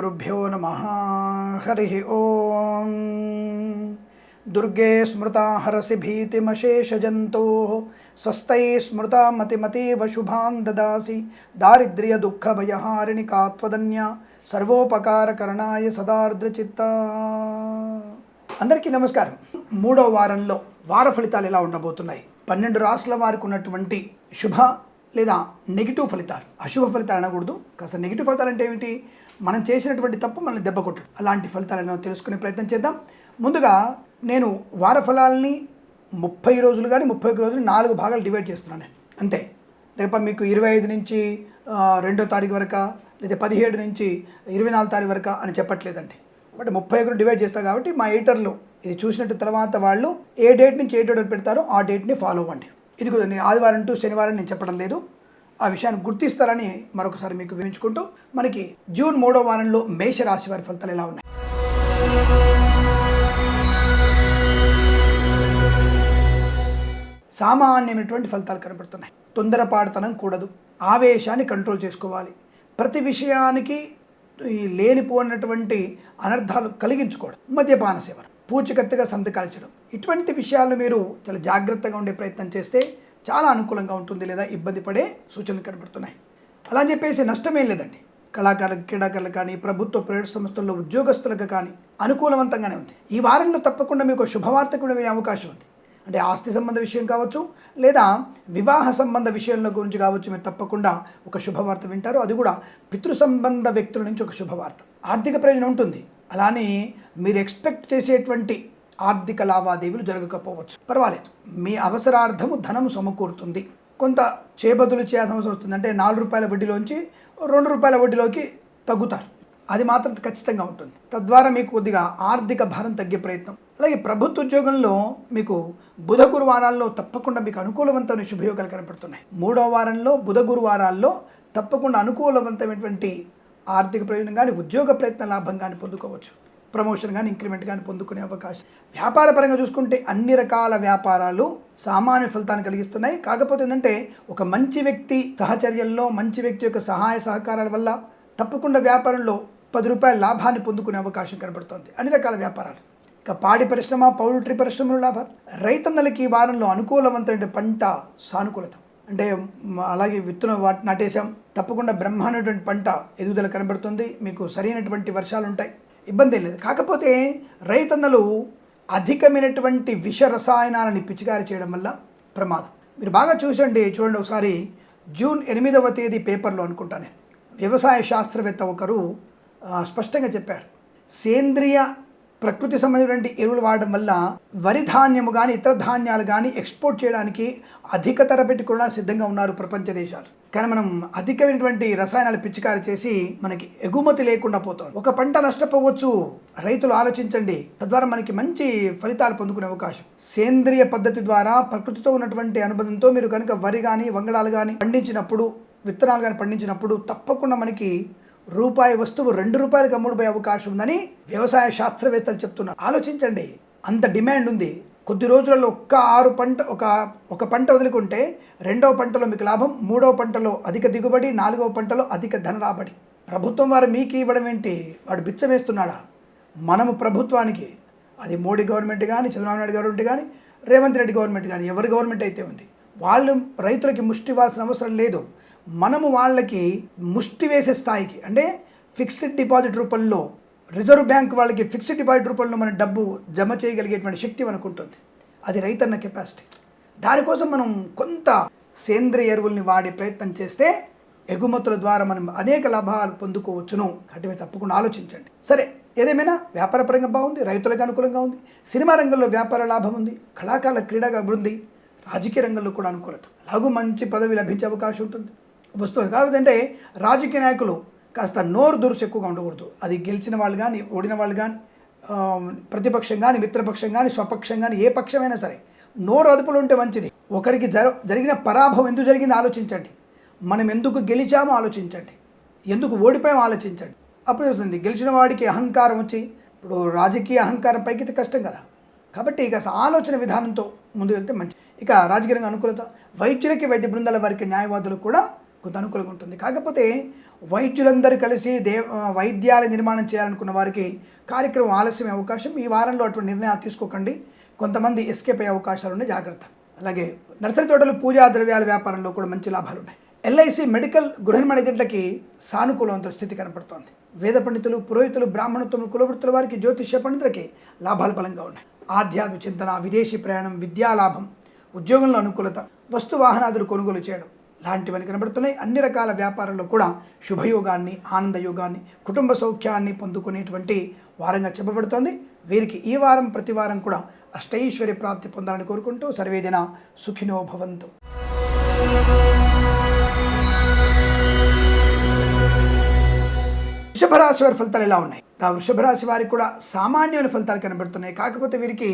श्रीगुरुभ्यो नमः। हरिः ओम। दुर्गे स्मृता हरसि भीतिमशेषजन्तोः स्वस्त्यै स्मृता मतिमतीव शुभान् ददासि दारिद्र्य दुःख भयहारिणि का त्वदन्या సర్వోపకారకరణాయ సదార్ద్రచిత్త. అందరికీ నమస్కారం. మూడో వారంలో వార ఫలితాలు ఎలా ఉండబోతున్నాయి, 12 రాశుల వారికి ఉన్నటువంటి శుభ లేదా నెగిటివ్ ఫలితాలు, అశుభ ఫలితాలు అనకూడదు, కాస్త నెగిటివ్ ఫలితాలు అంటే ఏమిటి, మనం చేసినటువంటి తప్పు మనల్ని దెబ్బ కొట్టడం, అలాంటి ఫలితాలను తెలుసుకునే ప్రయత్నం చేద్దాం. ముందుగా నేను వార ఫలాల్ని 30 రోజులు కానీ 31 రోజులు 4 భాగాలు డివైడ్ చేస్తున్నాను నేను, అంతే. తప్ప మీకు 25 నుంచి 2వ తారీఖు వరకు లేదా 17 నుంచి 24 తారీఖు వరకు అని చెప్పట్లేదండి. బట్ 31 డివైడ్ చేస్తారు కాబట్టి మా ఎడిటర్లు ఇది చూసినట్టు తర్వాత వాళ్ళు ఏ డేట్ నుంచి ఏ డేట్ పెడతారో ఆ డేట్ని ఫాలో అవ్వండి. ఇది కూడా నేను ఆదివారం టు శనివారం నేను చెప్పడం లేదు, ఆ విషయాన్ని గుర్తిస్తారని మరొకసారి మీకు వివరించుకుంటూ, మనకి జూన్ 3వ వారంలో మేషరాశి వారి ఫలితాలు ఎలా ఉన్నాయి. సామాన్యమైనటువంటి ఫలితాలు కనబడుతున్నాయి. తొందరపాటుతనం కూడదు, ఆవేశాన్ని కంట్రోల్ చేసుకోవాలి, ప్రతి విషయానికి లేనిపోయినటువంటి అనర్థాలు కలిగించుకోవడం, మద్యపాన సేవన, పూచికత్తుగా సంతకాలు చేయడం, ఇటువంటి విషయాలు మీరు చాలా జాగ్రత్తగా ఉండే ప్రయత్నం చేస్తే చాలా అనుకూలంగా ఉంటుంది, లేదా ఇబ్బంది పడే సూచనలు కనబడుతున్నాయి. అలా అని చెప్పేసి నష్టమేం లేదండి. కళాకారులకు, క్రీడాకారులకు కానీ, ప్రభుత్వ ప్రైవేట్ సంస్థల్లో ఉద్యోగస్తులకు కానీ అనుకూలవంతంగానే ఉంది. ఈ వారంలో తప్పకుండా మీకు శుభవార్త కూడా వినే అవకాశం ఉంది. అంటే ఆస్తి సంబంధ విషయం కావచ్చు, లేదా వివాహ సంబంధ విషయంలో గురించి కావచ్చు, మీరు తప్పకుండా ఒక శుభవార్త వింటారు. అది కూడా పితృ సంబంధ వ్యక్తుల నుంచి ఒక శుభవార్త. ఆర్థిక ప్రయోజనం ఉంటుంది, అలానే మీరు ఎక్స్పెక్ట్ చేసేటువంటి ఆర్థిక లావాదేవీలు జరగకపోవచ్చు, పర్వాలేదు. మీ అవసరార్థము ధనము సమకూరుతుంది. కొంత చేబదులు చేయాల్సిన అవసరం వస్తుంది, అంటే 4 రూపాయల వడ్డీలోంచి 2 రూపాయల వడ్డీలోకి తగ్గుతారు, అది మాత్రం ఖచ్చితంగా ఉంటుంది. తద్వారా మీకు కొద్దిగా ఆర్థిక భారం తగ్గే ప్రయత్నం. అలాగే ప్రభుత్వ ఉద్యోగంలో మీకు బుధ గురువారాల్లో తప్పకుండా మీకు అనుకూలవంతమైన శుభయోగాలు కనపడుతున్నాయి. 3వ వారంలో బుధ గురువారాల్లో తప్పకుండా అనుకూలవంతమైనటువంటి ఆర్థిక ప్రయోజనం కానీ, ఉద్యోగ ప్రయత్న లాభం కానీ పొందుకోవచ్చు. ప్రమోషన్ కానీ, ఇంక్రిమెంట్ కానీ పొందుకునే అవకాశం. వ్యాపార పరంగా చూసుకుంటే అన్ని రకాల వ్యాపారాలు సామాన్య ఫలితాన్ని కలిగిస్తున్నాయి. కాకపోతే ఏంటంటే ఒక మంచి వ్యక్తి సహచర్యంలో, మంచి వ్యక్తి యొక్క సహాయ సహకారాల వల్ల తప్పకుండా వ్యాపారంలో 10 రూపాయల లాభాన్ని పొందుకునే అవకాశం కనబడుతుంది, అన్ని రకాల వ్యాపారాలు. ఇక పాడి పరిశ్రమ, పౌల్ట్రీ పరిశ్రమలో లాభాలు. రైతన్నలకి ఈ వారంలో అనుకూలవంతమైన పంట సానుకూలత, అంటే అలాగే విత్తనం నాటేశాం, తప్పకుండా బ్రహ్మాండటువంటి పంట ఎదుగుదల కనబడుతుంది. మీకు సరైనటువంటి వర్షాలు ఉంటాయి, ఇబ్బంది లేదు. కాకపోతే రైతన్నలు అధికమైనటువంటి విష రసాయనాలని పిచికారి చేయడం వల్ల ప్రమాదం. మీరు బాగా చూడండి ఒకసారి జూన్ 8వ తేదీ పేపర్లో అనుకుంటా నేను, వ్యవసాయ శాస్త్రవేత్త ఒకరు స్పష్టంగా చెప్పారు, సేంద్రియ ప్రకృతి సంబంధించినటువంటి ఎరువులు వాడడం వల్ల వరి ధాన్యము కానీ, ఇతర ధాన్యాలు కానీ ఎక్స్పోర్ట్ చేయడానికి అధిక ధర పెట్టుకోవడా సిద్ధంగా ఉన్నారు ప్రపంచ దేశాలు. కానీ మనం అధికమైనటువంటి రసాయనాలు పిచికారి చేసి మనకి ఎగుమతి లేకుండా పోతుంది. ఒక పంట నష్టపోవచ్చు, రైతులు ఆలోచించండి. తద్వారా మనకి మంచి ఫలితాలు పొందుకునే అవకాశం. సేంద్రియ పద్ధతి ద్వారా ప్రకృతితో ఉన్నటువంటి అనుబంధంతో మీరు కనుక వరి కానీ, వంగడాలు కానీ పండించినప్పుడు, విత్తనాలు కానీ పండించినప్పుడు తప్పకుండా మనకి రూపాయి వస్తువు 2 రూపాయలకు అమ్ముడుపోయే అవకాశం ఉందని వ్యవసాయ శాస్త్రవేత్తలు చెప్తున్నారు. ఆలోచించండి, అంత డిమాండ్ ఉంది. కొద్ది రోజులలో ఒక పంట వదులుకుంటే 2వ పంటలో మీకు లాభం, 3వ పంటలో అధిక దిగుబడి, 4వ పంటలో అధిక ధన రాబడి. ప్రభుత్వం వారు మీకు ఇవ్వడం ఏంటి, వాడు బిచ్చం వేస్తున్నాడా? మనము ప్రభుత్వానికి, అది మోడీ గవర్నమెంట్ కానీ, చంద్రబాబు నాయుడు గవర్నమెంట్ కానీ, రేవంత్ రెడ్డి గవర్నమెంట్ కానీ, ఎవరి గవర్నమెంట్ అయితే ఉంది, వాళ్ళు రైతులకి ముష్టి ఇవ్వాల్సిన అవసరం లేదు. మనము వాళ్ళకి ముష్టి వేసే స్థాయికి, అంటే ఫిక్స్డ్ డిపాజిట్ రూపంలో, రిజర్వ్ బ్యాంక్ వాళ్ళకి ఫిక్స్డ్ డిపాజిట్ రూపంలో మన డబ్బు జమ చేయగలిగేటువంటి శక్తి మనకు ఉంటుంది. అది రైతన్న కెపాసిటీ. దానికోసం మనం కొంత సేంద్రియ ఎరువుల్ని వాడే ప్రయత్నం చేస్తే ఎగుమతుల ద్వారా మనం అనేక లాభాలు పొందుకోవచ్చును. కాబట్టి మీరు తప్పకుండా ఆలోచించండి. సరే, ఏదేమైనా వ్యాపార పరంగా బాగుంది, రైతులకు అనుకూలంగా ఉంది, సినిమా రంగంలో వ్యాపార లాభం ఉంది, కళాకారుల క్రీడాగా అభివృద్ధి, రాజకీయ రంగంలో కూడా అనుకూలత, అలాగూ మంచి పదవి లభించే అవకాశం ఉంటుంది వస్తుంది. కాబట్టి రాజకీయ నాయకులు కాస్త నోరు దురుసు ఎక్కువగా ఉండకూడదు. అది గెలిచిన వాళ్ళు కానీ, ఓడిన వాళ్ళు కానీ, ప్రతిపక్షం కానీ, మిత్రపక్షం కానీ, స్వపక్షం కానీ, ఏ పక్షమైనా సరే నోరు అదుపులో ఉంటే మంచిది. ఒకరికి జరిగిన పరాభవం ఎందుకు జరిగిందో ఆలోచించండి, మనం ఎందుకు గెలిచామో ఆలోచించండి, ఎందుకు ఓడిపోయామో ఆలోచించండి. అప్పుడు అవుతుంది. గెలిచిన వాడికి అహంకారం వచ్చి, ఇప్పుడు రాజకీయ అహంకారం పైకి కష్టం కదా, కాబట్టి కాస్త ఆలోచన విధానంతో ముందుకు వెళ్తే మంచి. ఇక రాజకీయంగా అనుకూలత, వైద్యులకి, వైద్య బృందాల వారికి, న్యాయవాదులకు కూడా కొంత అనుకూలంగా ఉంటుంది. కాకపోతే వైద్యులందరూ కలిసి వైద్యాలయ నిర్మాణం చేయాలనుకున్న వారికి కార్యక్రమం ఆలస్యమే అవకాశం. ఈ వారంలో అటువంటి నిర్ణయాలు తీసుకోకండి. కొంతమంది ఎస్కేప్ అయ్యే అవకాశాలు ఉన్నాయి, జాగ్రత్త. అలాగే నర్సరీ తోటలు, పూజా ద్రవ్యాల వ్యాపారంలో కూడా మంచి లాభాలు ఉన్నాయి. ఎల్ఐసి మెడికల్ గృహ నిర్మాణ ఏజెంట్లకి సానుకూలవంతుల స్థితి కనపడుతోంది. వేద పండితులు, పురోహితులు, బ్రాహ్మణత్వం, కులవృత్తుల వారికి, జ్యోతిష్య పండితులకి లాభాలు బలంగా ఉన్నాయి. ఆధ్యాత్మిక చింతన, విదేశీ ప్రయాణం, విద్యా లాభం, ఉద్యోగంలో అనుకూలత, వస్తు వాహనాదులు కొనుగోలు చేయడం లాంటివన్నీ కనబడుతున్నాయి. అన్ని రకాల వ్యాపారాల్లో కూడా శుభయోగాన్ని, ఆనందయోగాన్ని, కుటుంబ సౌఖ్యాన్ని పొందుకునేటువంటి వారంగా చెప్పబడుతోంది. వీరికి ఈ వారం ప్రతి వారం కూడా అష్టైశ్వర్య ప్రాప్తి పొందాలని కోరుకుంటూ సర్వేజన సుఖినో భవంతు. వృషభ రాశి వారి ఫలితాలు ఎలా ఉన్నాయి? వృషభ రాశి వారికి కూడా సామాన్యమైన ఫలితాలు కనబడుతున్నాయి. కాకపోతే వీరికి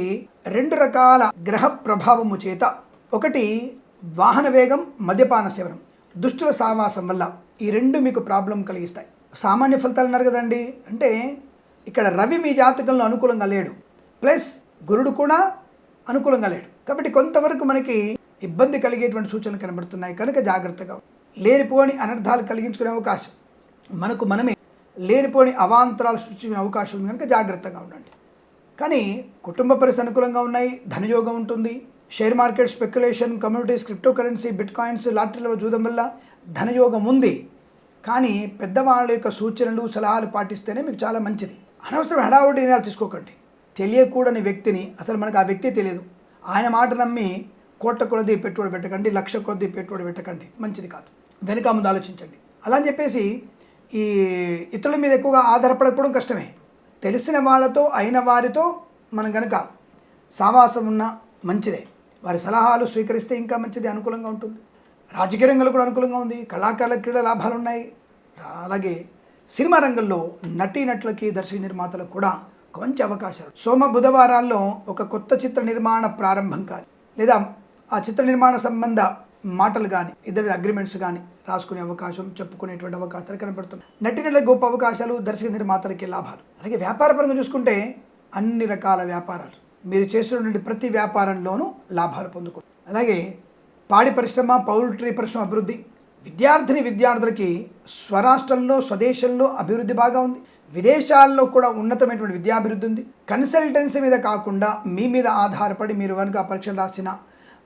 2 రకాల గ్రహ ప్రభావము చేత, ఒకటి వాహన వేగం, మద్యపాన సేవనం, దుష్టుల సావాసం వల్ల ఈ 2 మీకు ప్రాబ్లం కలిగిస్తాయి. సామాన్య ఫలితాలు అన్నారు కదండి, అంటే ఇక్కడ రవి మీ జాతకంలో అనుకూలంగా లేడు, ప్లస్ గురుడు కూడా అనుకూలంగా లేడు. కాబట్టి కొంతవరకు మనకి ఇబ్బంది కలిగేటువంటి సూచనలు కనబడుతున్నాయి. కనుక జాగ్రత్తగా, లేనిపోని అనర్థాలు కలిగించుకునే అవకాశం, మనకు మనమే లేనిపోని అవాంతరాలు సృష్టించిన అవకాశం ఉంది. కనుక జాగ్రత్తగా ఉండండి. కానీ కుటుంబ పరిస్థితి అనుకూలంగా ఉన్నాయి. ధనయోగం ఉంటుంది. Share market, speculation, communities, cryptocurrency, bitcoins, లాటరీలో చూడడం వల్ల ధనయోగం ఉంది. కానీ పెద్దవాళ్ళ యొక్క సూచనలు, సలహాలు పాటిస్తేనే మీకు చాలా మంచిది. అనవసరం హడావుడి నిర్ణయాలు తీసుకోకండి. తెలియకూడని వ్యక్తిని, అసలు మనకు ఆ వ్యక్తి తెలియదు, ఆయన మాట నమ్మి కోట్ల కొలది పెట్టుబడి పెట్టకండి, లక్ష కొలది పెట్టుబడి పెట్టకండి, మంచిది కాదు. వెనుక ముందు ఆలోచించండి. అలా అని చెప్పేసి ఈ ఇతరుల మీద ఎక్కువగా ఆధారపడకపోవడం కష్టమే. తెలిసిన వాళ్ళతో, అయిన వారితో మనం కనుక సావాసం ఉన్న మంచిదే. వారి సలహాలు స్వీకరిస్తే ఇంకా మంచిది, అనుకూలంగా ఉంటుంది. రాజకీయ రంగంలో కూడా అనుకూలంగా ఉంది. కళాకారుల క్రీడ లాభాలు ఉన్నాయి. అలాగే సినిమా రంగంలో నటీనటులకి, దర్శక నిర్మాతలకు కూడా ఒక మంచి అవకాశాలు. సోమ బుధవారాల్లో ఒక కొత్త చిత్ర నిర్మాణ ప్రారంభం కానీ, లేదా ఆ చిత్ర నిర్మాణ సంబంధ మాటలు కానీ, ఇద్దరు అగ్రిమెంట్స్ కానీ రాసుకునే అవకాశం, చెప్పుకునేటువంటి అవకాశాలు కనపడుతున్నాయి. నటినటులకు గొప్ప అవకాశాలు, దర్శక నిర్మాతలకి లాభాలు. అలాగే వ్యాపారపరంగా చూసుకుంటే అన్ని రకాల వ్యాపారాలు, మీరు చేస్తున్నటువంటి ప్రతి వ్యాపారంలోనూ లాభాలు పొందుకోండి. అలాగే పాడి పరిశ్రమ, పౌల్ట్రీ పరిశ్రమ అభివృద్ధి, విద్యార్థులకి స్వరాష్ట్రంలో, స్వదేశంలో అభివృద్ధి బాగా ఉంది. విదేశాల్లో కూడా ఉన్నతమైనటువంటి విద్యాభివృద్ధి ఉంది. కన్సల్టెన్సీ మీద కాకుండా మీ మీద ఆధారపడి మీరు కనుక పరీక్షలు రాసిన,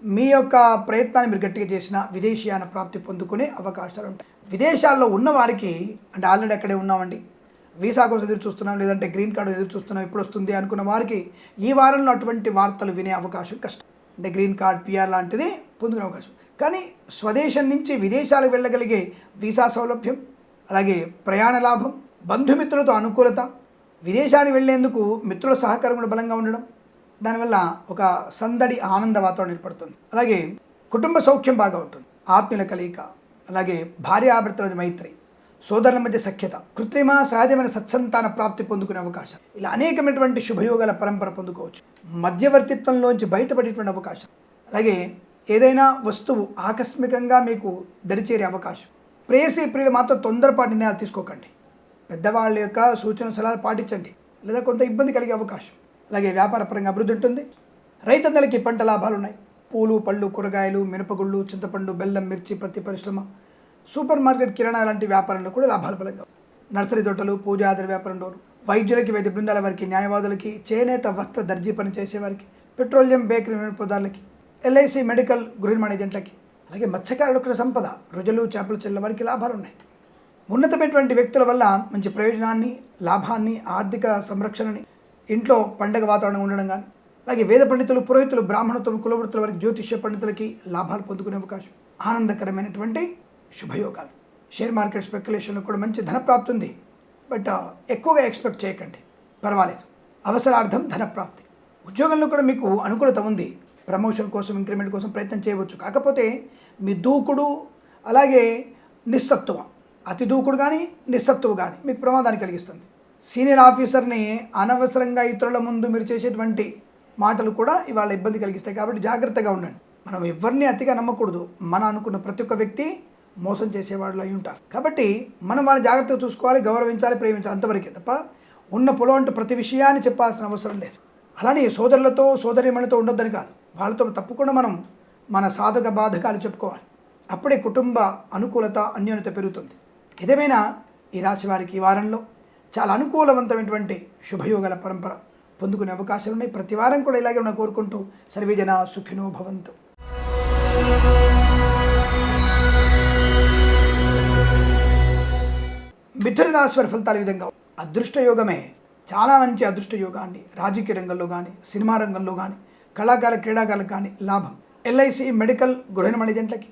మీ యొక్క ప్రయత్నాన్ని మీరు గట్టిగా చేసిన విదేశీయాన ప్రాప్తి పొందుకునే అవకాశాలు ఉంటాయి. విదేశాల్లో ఉన్న వారికి, అంటే ఆల్రెడీ అక్కడే ఉన్నామండి, వీసా కోసం ఎదురు చూస్తున్నాం, లేదంటే గ్రీన్ కార్డు ఎదురు చూస్తున్నాం, ఎప్పుడు వస్తుంది అనుకున్న వారికి ఈ వారంలో అటువంటి వార్తలు వినే అవకాశం కష్టం. అంటే గ్రీన్ కార్డ్, పిఆర్ లాంటిది పొందుకునే అవకాశం. కానీ స్వదేశం నుంచి విదేశాలకు వెళ్ళగలిగే వీసా సౌలభ్యం, అలాగే ప్రయాణ లాభం, బంధుమిత్రులతో అనుకూలత, విదేశానికి వెళ్లేందుకు మిత్రుల సహకారం కూడా బలంగా ఉండడం, దానివల్ల ఒక సందడి, ఆనంద వాతావరణం ఏర్పడుతుంది. అలాగే కుటుంబ సౌఖ్యం బాగా ఉంటుంది. ఆత్మీయుల కలయిక, అలాగే భార్యాభర్తల మైత్రి, సోదరుల మధ్య సఖ్యత, కృత్రిమ సహజమైన సత్సంతాన ప్రాప్తి పొందుకునే అవకాశం, ఇలా అనేకమైనటువంటి శుభయోగాల పరంపర పొందుకోవచ్చు. మధ్యవర్తిత్వంలోంచి బయటపడేటువంటి అవకాశం, అలాగే ఏదైనా వస్తువు ఆకస్మికంగా మీకు దరిచేరే అవకాశం. ప్రేయసీ ప్రియులు మాత్రం తొందరపాటు నిర్ణయాలు తీసుకోకండి. పెద్దవాళ్ళ యొక్క సూచన సలహాలు పాటించండి, లేదా కొంత ఇబ్బంది కలిగే అవకాశం. అలాగే వ్యాపారపరంగా అభివృద్ధి ఉంటుంది. రైతన్నలకి పంట లాభాలు ఉన్నాయి. పూలు, పళ్ళు, కూరగాయలు, మినపగుళ్ళు, చింతపండు, బెల్లం, మిర్చి, పత్తి పరిశ్రమ, సూపర్ మార్కెట్, కిరాణా లాంటి వ్యాపారంలో కూడా లాభాలు బలంగా. నర్సరీ తోటలు, పూజాదర వ్యాపారంలోను, వైద్యులకి, వైద్య బృందాల వారికి, న్యాయవాదులకి, చేనేత వస్త్ర దర్జీ పని చేసేవారికి, పెట్రోలియం, బేకరీ వినియోగదారులకి, ఎల్ఐసి మెడికల్ గృహ నిర్మాణ ఏజెంట్లకి, అలాగే మత్స్యకారులకు సంపద, రొయ్యలు, చేపలు చెల్ల వారికి లాభాలు ఉన్నాయి. ఉన్నతమైనటువంటి వ్యక్తుల వల్ల మంచి ప్రయోజనాన్ని, లాభాన్ని, ఆర్థిక సంరక్షణని, ఇంట్లో పండగ వాతావరణం ఉండడం కానీ, అలాగే వేద పండితులు, పురోహితులు, బ్రాహ్మణత్వం, కులవృత్తుల వారికి, జ్యోతిష్య పండితులకి లాభాలు పొందుకునే అవకాశం. ఆనందకరమైనటువంటి శుభయోగాలు. షేర్ మార్కెట్, స్పెక్యులేషన్లో కూడా మంచి ధనప్రాప్తి ఉంది. బట్ ఎక్కువగా ఎక్స్పెక్ట్ చేయకండి, పర్వాలేదు. అవసరార్థం ధనప్రాప్తి. ఉద్యోగంలో కూడా మీకు అనుకూలత ఉంది. ప్రమోషన్ కోసం, ఇంక్రిమెంట్ కోసం ప్రయత్నం చేయవచ్చు. కాకపోతే మీ దూకుడు, అలాగే నిస్సత్తువ, అతి దూకుడు కానీ నిస్సత్తువ కానీ మీకు ప్రమాదాన్ని కలిగిస్తుంది. సీనియర్ ఆఫీసర్ని అనవసరంగా ఇతరుల ముందు మీరు చేసేటువంటి మాటలు కూడా ఇవాళ ఇబ్బంది కలిగిస్తాయి. కాబట్టి జాగ్రత్తగా ఉండండి. మనం ఎవరిని అతిగా నమ్మకూడదు. మన అనుకున్న ప్రతి ఒక్క వ్యక్తి మోసం చేసేవాళ్ళు అయి ఉంటారు. కాబట్టి మనం వాళ్ళని జాగ్రత్తగా చూసుకోవాలి, గౌరవించాలి, ప్రేమించాలి, అంతవరకే తప్ప ఉన్న పొలం అంటూ ప్రతి విషయాన్ని చెప్పాల్సిన అవసరం లేదు. అలానే సోదరులతో, సోదరీమణులతో ఉండొద్దని కాదు, వాళ్ళతో తప్పకుండా మనం మన సాధక బాధకాలు చెప్పుకోవాలి. అప్పుడే కుటుంబ అనుకూలత అన్యోన్యత పెరుగుతుంది. ఏదేమైనా ఈ రాశి వారికి ఈ వారంలో చాలా అనుకూలవంతమైనటువంటి శుభయోగాల పరంపర పొందుకునే అవకాశాలు ఉన్నాయి. ప్రతి వారం కూడా ఇలాగే ఉన్న కోరుకుంటూ సర్వే జన సుఖినో భవంతు. మిథున రాశి వారి ఫలితాలు ఈ విధంగా. అదృష్ట యోగమే, చాలా మంచి అదృష్ట యోగాన్ని రాజకీయ రంగంలో కానీ, సినిమా రంగంలో కానీ, కళాకార క్రీడాకారులకు కానీ లాభం. ఎల్ఐసి, మెడికల్, గృహ నిర్మాణ ఏజెంట్లకి,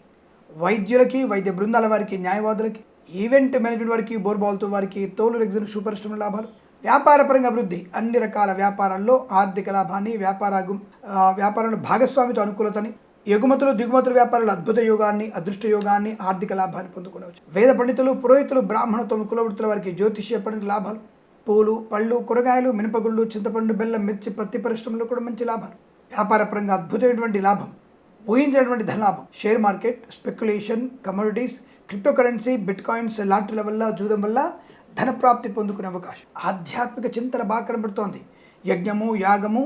వైద్యులకి, వైద్య బృందాల వారికి, న్యాయవాదులకి, ఈవెంట్ మేనేజ్మెంట్ వారికి, బోర్బాల్తో వారికి, తోలు ఎగ్జిబిషన్ సూపర్ స్టోర్ లాభాలు. వ్యాపారపరంగా అభివృద్ధి, అన్ని రకాల వ్యాపారాల్లో ఆర్థిక లాభాన్ని, వ్యాపారంలో భాగస్వామితో అనుకూలతని, ఎగుమతులు దిగుమతుల వ్యాపారాలు అద్భుత యోగాన్ని, అదృష్ట యోగాన్ని, ఆర్థిక లాభాన్ని పొందుకోవచ్చు. వేద పండితులు, పురోహితులు, బ్రాహ్మణత్వం, కులవృత్తుల వారికి జ్యోతిష్య పండితుల లాభాలు. పూలు, పళ్ళు, కూరగాయలు, మినపగుళ్ళు, చింతపండు, బెల్లం, మిర్చి, పత్తి పరిశ్రమలో కూడా మంచి లాభాలు. వ్యాపారపరంగా అద్భుతమైనటువంటి లాభం, ఊహించినటువంటి ధనలాభం. Share market, speculation, commodities, cryptocurrency, bitcoins, లాటరీల వల్ల, జూదం వల్ల ధనప్రాప్తి పొందుకునే అవకాశం. ఆధ్యాత్మిక చింతన బాగా కనబడుతోంది. యజ్ఞము, యాగము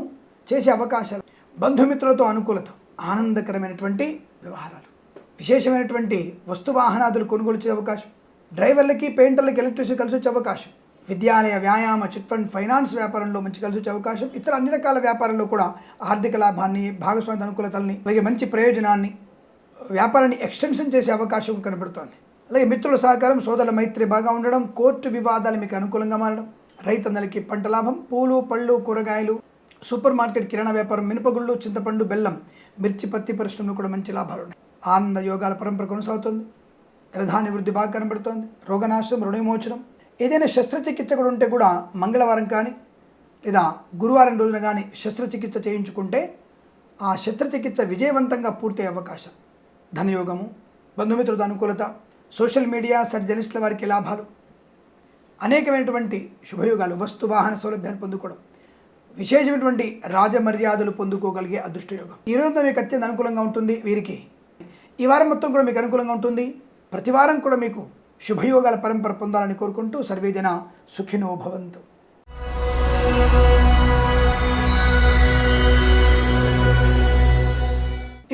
చేసే అవకాశాలు. బంధుమిత్రులతో అనుకూలత, ఆనందకరమైనటువంటి వ్యవహారాలు, విశేషమైనటువంటి వస్తు వాహనాదులు కొనుగోలు చేసే అవకాశం. డ్రైవర్లకి, పెయింటర్లకి, ఎలక్ట్రీషియన్ కలిసి వచ్చే అవకాశం. విద్యాలయ, వ్యాయామ, చిట్ ఫండ్, ఫైనాన్స్ వ్యాపారంలో మంచి కలిసి వచ్చే అవకాశం. ఇతర అన్ని రకాల వ్యాపారాల్లో కూడా ఆర్థిక లాభాన్ని, భాగస్వామ్య అనుకూలతల్ని, అలాగే మంచి ప్రయోజనాన్ని, వ్యాపారాన్ని ఎక్స్టెన్షన్ చేసే అవకాశం కనబడుతోంది. అలాగే మిత్రుల సహకారం, సోదరుల మైత్రి బాగా ఉండడం, కోర్టు వివాదాలు మీకు అనుకూలంగా మారడం, రైతన్నలకి పంట లాభం. పూలు, పళ్ళు, కూరగాయలు, సూపర్ మార్కెట్, కిరాణా వ్యాపారం, మినపగుళ్ళు, చింతపండు, బెల్లం, మిర్చి, పత్తి పరిశ్రమలో కూడా మంచి లాభాలు ఉన్నాయి. ఆనంద యోగాల పరంపర కొనసాగుతుంది. ప్రధాని వృద్ధి బాగా కనబడుతోంది. రోగనాశనం, రుణవిమోచనం. ఏదైనా శస్త్రచికిత్స కూడా ఉంటే కూడా మంగళవారం కానీ లేదా గురువారం రోజున కానీ శస్త్రచికిత్స చేయించుకుంటే ఆ శస్త్రచికిత్స విజయవంతంగా పూర్తయ్యే అవకాశం. ధనయోగము, బంధుమిత్రుల అనుకూలత, సోషల్ మీడియా, జర్నలిస్టుల వారికి లాభాలు, అనేకమైనటువంటి శుభయోగాలు, వస్తు వాహన సౌలభ్యాన్ని పొందుకోవడం, విశేషమైనటువంటి రాజమర్యాదలు పొందుకోగలిగే అదృష్టయోగం. ఈ రోజున మీకు అత్యంత అనుకూలంగా ఉంటుంది. వీరికి ఈ వారం మొత్తం కూడా మీకు అనుకూలంగా ఉంటుంది. ప్రతి వారం కూడా మీకు శుభయోగాల పరంపర పొందాలని కోరుకుంటూ సర్వేజన సుఖినో భవంతు.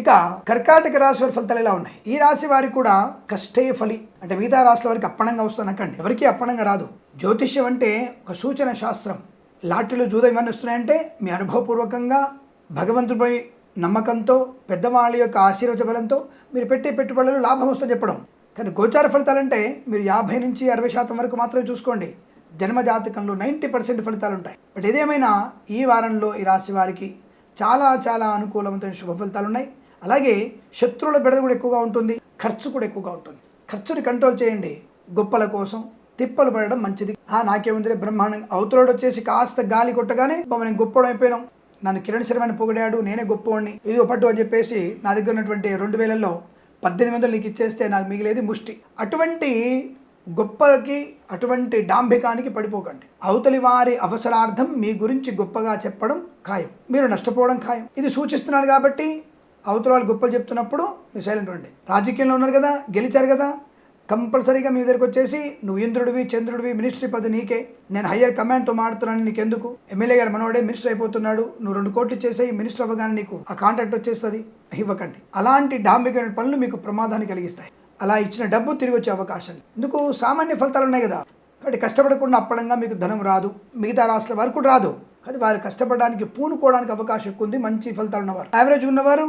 ఇక కర్కాటక రాశి వారి ఫలితాలు ఎలా ఉన్నాయి? ఈ రాశి వారికి కూడా కష్టే ఫలి, అంటే మిగతా రాశుల వారికి అప్పణంగా వస్తున్నకండి. ఎవరికి అప్పణంగా రాదు. జ్యోతిష్యం అంటే ఒక సూచన శాస్త్రం. లాటరీలు, జూదం ఇవన్నీ వస్తున్నాయంటే మీ అనుభవపూర్వకంగా భగవంతుడిపై నమ్మకంతో, పెద్దవాళ్ళ యొక్క ఆశీర్వచ బలంతో మీరు పెట్టే పెట్టుబడులలో లాభం వస్తుందని చెప్పడం. కానీ గోచార ఫలితాలంటే మీరు 50 నుంచి 60% వరకు మాత్రమే చూసుకోండి. జన్మజాతకంలో 90% ఫలితాలు ఉంటాయి. బట్ ఏదేమైనా ఈ వారంలో ఈ రాశి వారికి చాలా చాలా అనుకూలమైన శుభ ఫలితాలు ఉన్నాయి. అలాగే శత్రువుల బెడద కూడా ఎక్కువగా ఉంటుంది. ఖర్చు కూడా ఎక్కువగా ఉంటుంది. ఖర్చుని కంట్రోల్ చేయండి. గొప్పల కోసం తిప్పలు పడడం మంచిది. నాకేముంది బ్రహ్మాండంగా, అవతలోడు వచ్చేసి కాస్త గాలి కొట్టగానే నేను గొప్పడం అయిపోయినాం, నన్ను కిరణ్ శర్మని పొగిడాడు, నేనే గొప్పవాడిని, ఇదిగో పట్టు అని చెప్పేసి నా దగ్గర ఉన్నటువంటి 2000లో 1800 నీకు ఇచ్చేస్తే నాకు మిగిలేది ముష్టి. అటువంటి గొప్పకి, అటువంటి డాంభికానికి పడిపోకండి. అవతలి వారి అవసరార్థం మీ గురించి గొప్పగా చెప్పడం ఖాయం, మీరు నష్టపోవడం ఖాయం. ఇది సూచిస్తున్నాడు కాబట్టి అవతల వాళ్ళు గొప్పలు చెప్తున్నప్పుడు మీరు సైలెంట్ ఉండండి. రాజకీయంలో ఉన్నారు కదా, గెలిచారు కదా, కంపల్సరీగా మీ దగ్గరికి వచ్చేసి నువ్వు ఇంద్రుడివి, చంద్రుడివి, మినిస్ట్రీ పది నీకే, నేను హయ్యర్ కమాండ్తో మాడుతున్నాను, నీకెందుకు, ఎమ్మెల్యే గారు మనోడే మినిస్టర్ అయిపోతున్నాడు, నువ్వు 2 కోట్లు ఇచ్చేసి మినిస్టర్ అవ్వగానే నీకు ఆ కాంట్రాక్ట్ వచ్చేస్తుంది, ఇవ్వకండి. అలాంటి డాంబికమైన పనులు మీకు ప్రమాదాన్ని కలిగిస్తాయి. అలా ఇచ్చిన డబ్బు తిరిగి వచ్చే అవకాశం. ఎందుకు, సామాన్య ఫలితాలు ఉన్నాయి కదా, కాబట్టి కష్టపడకుండా అప్పడంగా మీకు ధనం రాదు. మిగతా రాష్ట్రాల వరకు రాదు, కానీ వారు కష్టపడడానికి, పూనుకోవడానికి అవకాశం ఎక్కువ ఉంది. మంచి ఫలితాలు ఉన్నవారు, యావరేజ్ ఉన్నవారు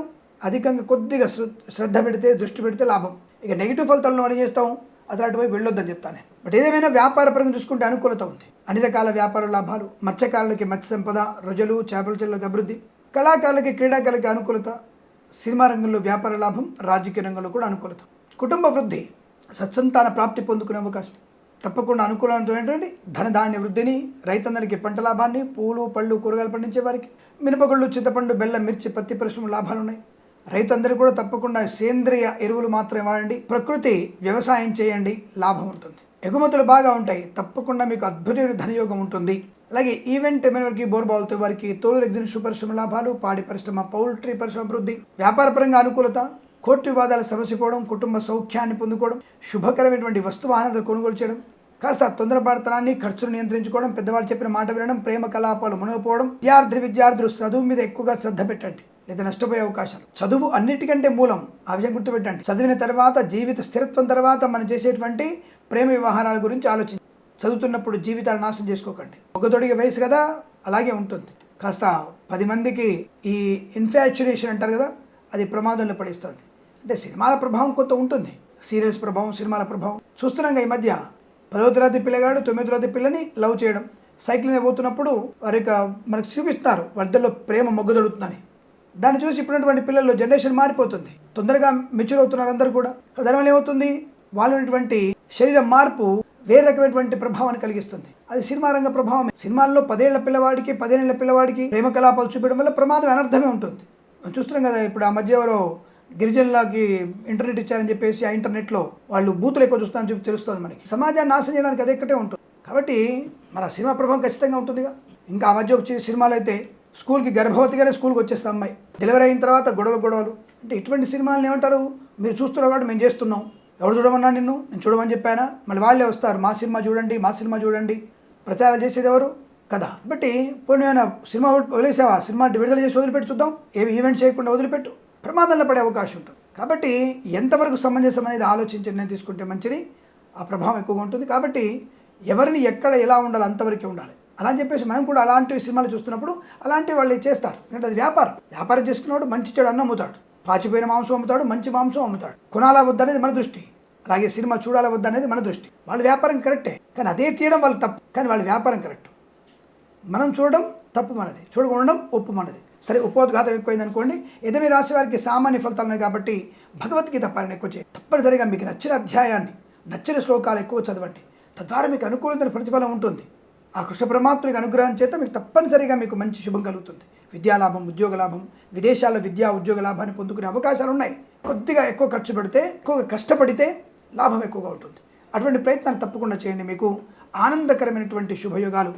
అధికంగా కొద్దిగా శ్రద్ధ పెడితే, దృష్టి పెడితే లాభం. ఇక నెగిటివ్ ఫలితాలను మనం చేస్తాం, అతలాంటి వైపు వెళ్ళొద్దని చెప్తాను. బట్ ఏదేమైనా వ్యాపారపరంగా చూసుకుంటే అనుకూలత ఉంది. అన్ని రకాల వ్యాపార లాభాలు. మత్స్యకారులకి మత్స్య సంపద, రొజలు, చేపల చెరువులకు అభివృద్ధి, కళాకారులకి, క్రీడాకారులకి అనుకూలత, సినిమా రంగంలో వ్యాపార లాభం, రాజకీయ రంగంలో కూడా అనుకూలత, కుటుంబ వృద్ధి, సత్సంతాన ప్రాప్తి పొందుకునే అవకాశం. తప్పకుండా అనుకూలమైనటువంటి ధనధాన్య వృద్ధిని, రైతన్నలకి పంట లాభాన్ని, పూలు, పళ్ళు, కూరగాయలు పండించే వారికి, మినపగుళ్ళు, చింతపండు, బెల్లం, మిర్చి, పత్తి పరిశ్రమ లాభాలు ఉన్నాయి. రైతులందరూ కూడా తప్పకుండా సేంద్రియ ఎరువులు మాత్రమే వాడండి. ప్రకృతి వ్యవసాయం చేయండి, లాభం ఉంటుంది. ఎగుమతులు బాగా ఉంటాయి. తప్పకుండా మీకు అద్భుతమైన ధనయోగం ఉంటుంది. అలాగే ఈవెంట్ మేనేజర్కి, బోర్బాల్తో వారికి, తోలు ఎగ్జిబిషన్ పరిశ్రమ లాభాలు, పాడి పరిశ్రమ, పౌల్ట్రీ పరిశ్రమ అభివృద్ధి, వ్యాపారపరంగా అనుకూలత, కోర్టు వివాదాలు సమసిపోవడం, కుటుంబ సౌఖ్యాన్ని పొందుకోవడం, శుభకరమైనటువంటి వస్తువాహనాలు కొనుగోలు చేయడం, కాస్త తొందరపడతనాన్ని, ఖర్చును నియంత్రించుకోవడం, పెద్దవాళ్ళు చెప్పిన మాట వినడం, ప్రేమ కలాపాలు మునిగిపోవడం. విద్యార్థులు చదువు మీద ఎక్కువగా శ్రద్ధ పెట్టండి. లేదా నష్టపోయే అవకాశాలు. చదువు అన్నిటికంటే మూలం, ఆ విషయం గుర్తుపెట్టండి. చదివిన తర్వాత జీవిత స్థిరత్వం తర్వాత మనం చేసేటువంటి ప్రేమ వ్యవహారాల గురించి ఆలోచించి, చదువుతున్నప్పుడు జీవితాలు నాశనం చేసుకోకండి. ఒకతోడికి వయసు కదా, అలాగే ఉంటుంది. కాస్త 10 మందికి ఈ ఇన్ఫాచ్యురేషన్ అంటారు కదా, అది ప్రమాదంలో పడిస్తుంది. అంటే సినిమాల ప్రభావం కొంత ఉంటుంది, సీరియల్స్ ప్రభావం, సినిమాల ప్రభావం చూస్తున్నాం. ఈ మధ్య 10వ తరగతి పిల్లగాడు 9వ తరగతి పిల్లని లవ్ చేయడం, సైకిల్ మీద పోతున్నప్పుడు వారి మనకు చూపిస్తున్నారు వాళ్ళిద్దరిలో ప్రేమ మొగ్గుదొడుతుందని. దాన్ని చూసి ఇప్పుడున్నటువంటి పిల్లల్లో జనరేషన్ మారిపోతుంది, తొందరగా మెచ్యూర్ అవుతున్నారు అందరూ కూడా. దానివల్ల ఏమవుతుంది, వాళ్ళు ఉన్నటువంటి శరీర మార్పు వేరే రకమైనటువంటి ప్రభావాన్ని కలిగిస్తుంది. అది సినిమా రంగ ప్రభావమే. సినిమాల్లో 10 ఏళ్ల పిల్లవాడికి 15 ఏళ్ల పిల్లవాడికి ప్రేమ కలాపాలు చూపించడం వల్ల ప్రమాదం అనర్థమే ఉంటుంది. మనం చూస్తున్నాం కదా, ఇప్పుడు ఆ మధ్య ఎవరో గిరిజనులకి ఇంటర్నెట్ ఇచ్చారని చెప్పేసి ఆ ఇంటర్నెట్లో వాళ్ళు బూతులు ఎక్కువ చూస్తారని చెప్పి తెలుస్తుంది మనకి. సమాజాన్ని నాశనం చేయడానికి అదే ఒక్కటే ఉంటుంది. కాబట్టి మన సినిమా ప్రభావం ఖచ్చితంగా ఉంటుందిగా. ఇంకా ఆ మధ్య వచ్చే సినిమాలు అయితే స్కూల్కి గర్భవతిగానే స్కూల్కి వచ్చేస్తాం అమ్మాయి, డెలివరీ అయిన తర్వాత గొడవలు. అంటే ఇటువంటి సినిమాలను ఏమంటారు, మీరు చూస్తున్నారు కాబట్టి మేము చేస్తున్నాం, ఎవరు చూడమన్నా నిన్ను, నేను చూడమని చెప్పానా, మళ్ళీ వాళ్ళే వస్తారు మా సినిమా చూడండి ప్రచారాలు చేసేది ఎవరు కదా. కాబట్టి పోనీ సినిమా వదిలేసావా, సినిమా విడుదల చేసి వదిలిపెట్టి చూద్దాం, ఏమి ఈవెంట్ చేయకుండా వదిలిపెట్టు, ప్రమాదంలో పడే అవకాశం ఉంటుంది. కాబట్టి ఎంతవరకు సమంజసం అనేది ఆలోచించి నిర్ణయం తీసుకుంటే మంచిది, ఆ ప్రభావం ఎక్కువగా ఉంటుంది. కాబట్టి ఎవరిని ఎక్కడ ఎలా ఉండాలి అంతవరకే ఉండాలి. అలా అని చెప్పేసి మనం కూడా అలాంటి సినిమాలు చూస్తున్నప్పుడు అలాంటివి వాళ్ళు చేస్తారు. ఎందుకంటే అది వ్యాపారం చేసుకున్నవాడు మంచి చెడు అన్నం అమ్ముతాడు, పాచిపోయిన మాంసం అమ్ముతాడు, మంచి మాంసం అమ్ముతాడు. కొనాలా వద్దనేది మన దృష్టి, అలాగే సినిమా చూడాలా వద్దనేది మన దృష్టి. వాళ్ళ వ్యాపారం కరెక్టే, కానీ అదే తీయడం వాళ్ళు తప్పు, కానీ వాళ్ళ వ్యాపారం కరెక్ట్. మనం చూడడం తప్పు మనది, చూడకుండడం ఒప్పు మనది. సరే, ఉపోద్ఘాతం ఎక్కువైంది అనుకోండి. ఎనిమిది రాశి వారికి సామాన్య ఫలితాలు ఉన్నాయి కాబట్టి భగవద్గీత పారాయణ ఎక్కువ చేయండి. తప్పనిసరిగా మీకు నచ్చిన అధ్యాయాన్ని, నచ్చిన శ్లోకాలు ఎక్కువ చదవండి. తద్వారా మీకు అనుకూలమైన ప్రతిఫలం ఉంటుంది. ఆ కృష్ణ పరమాత్మకి అనుగ్రహం చేత మీకు తప్పనిసరిగా మీకు మంచి శుభం కలుగుతుంది. విద్యాలాభం, ఉద్యోగ లాభం, విదేశాల్లో విద్యా ఉద్యోగ లాభాన్ని పొందుకునే అవకాశాలు ఉన్నాయి. కొద్దిగా ఎక్కువ ఖర్చు పెడితే, ఎక్కువగా కష్టపడితే లాభం ఎక్కువగా ఉంటుంది. అటువంటి ప్రయత్నాన్ని తప్పకుండా చేయండి. మీకు ఆనందకరమైనటువంటి శుభయోగాలు,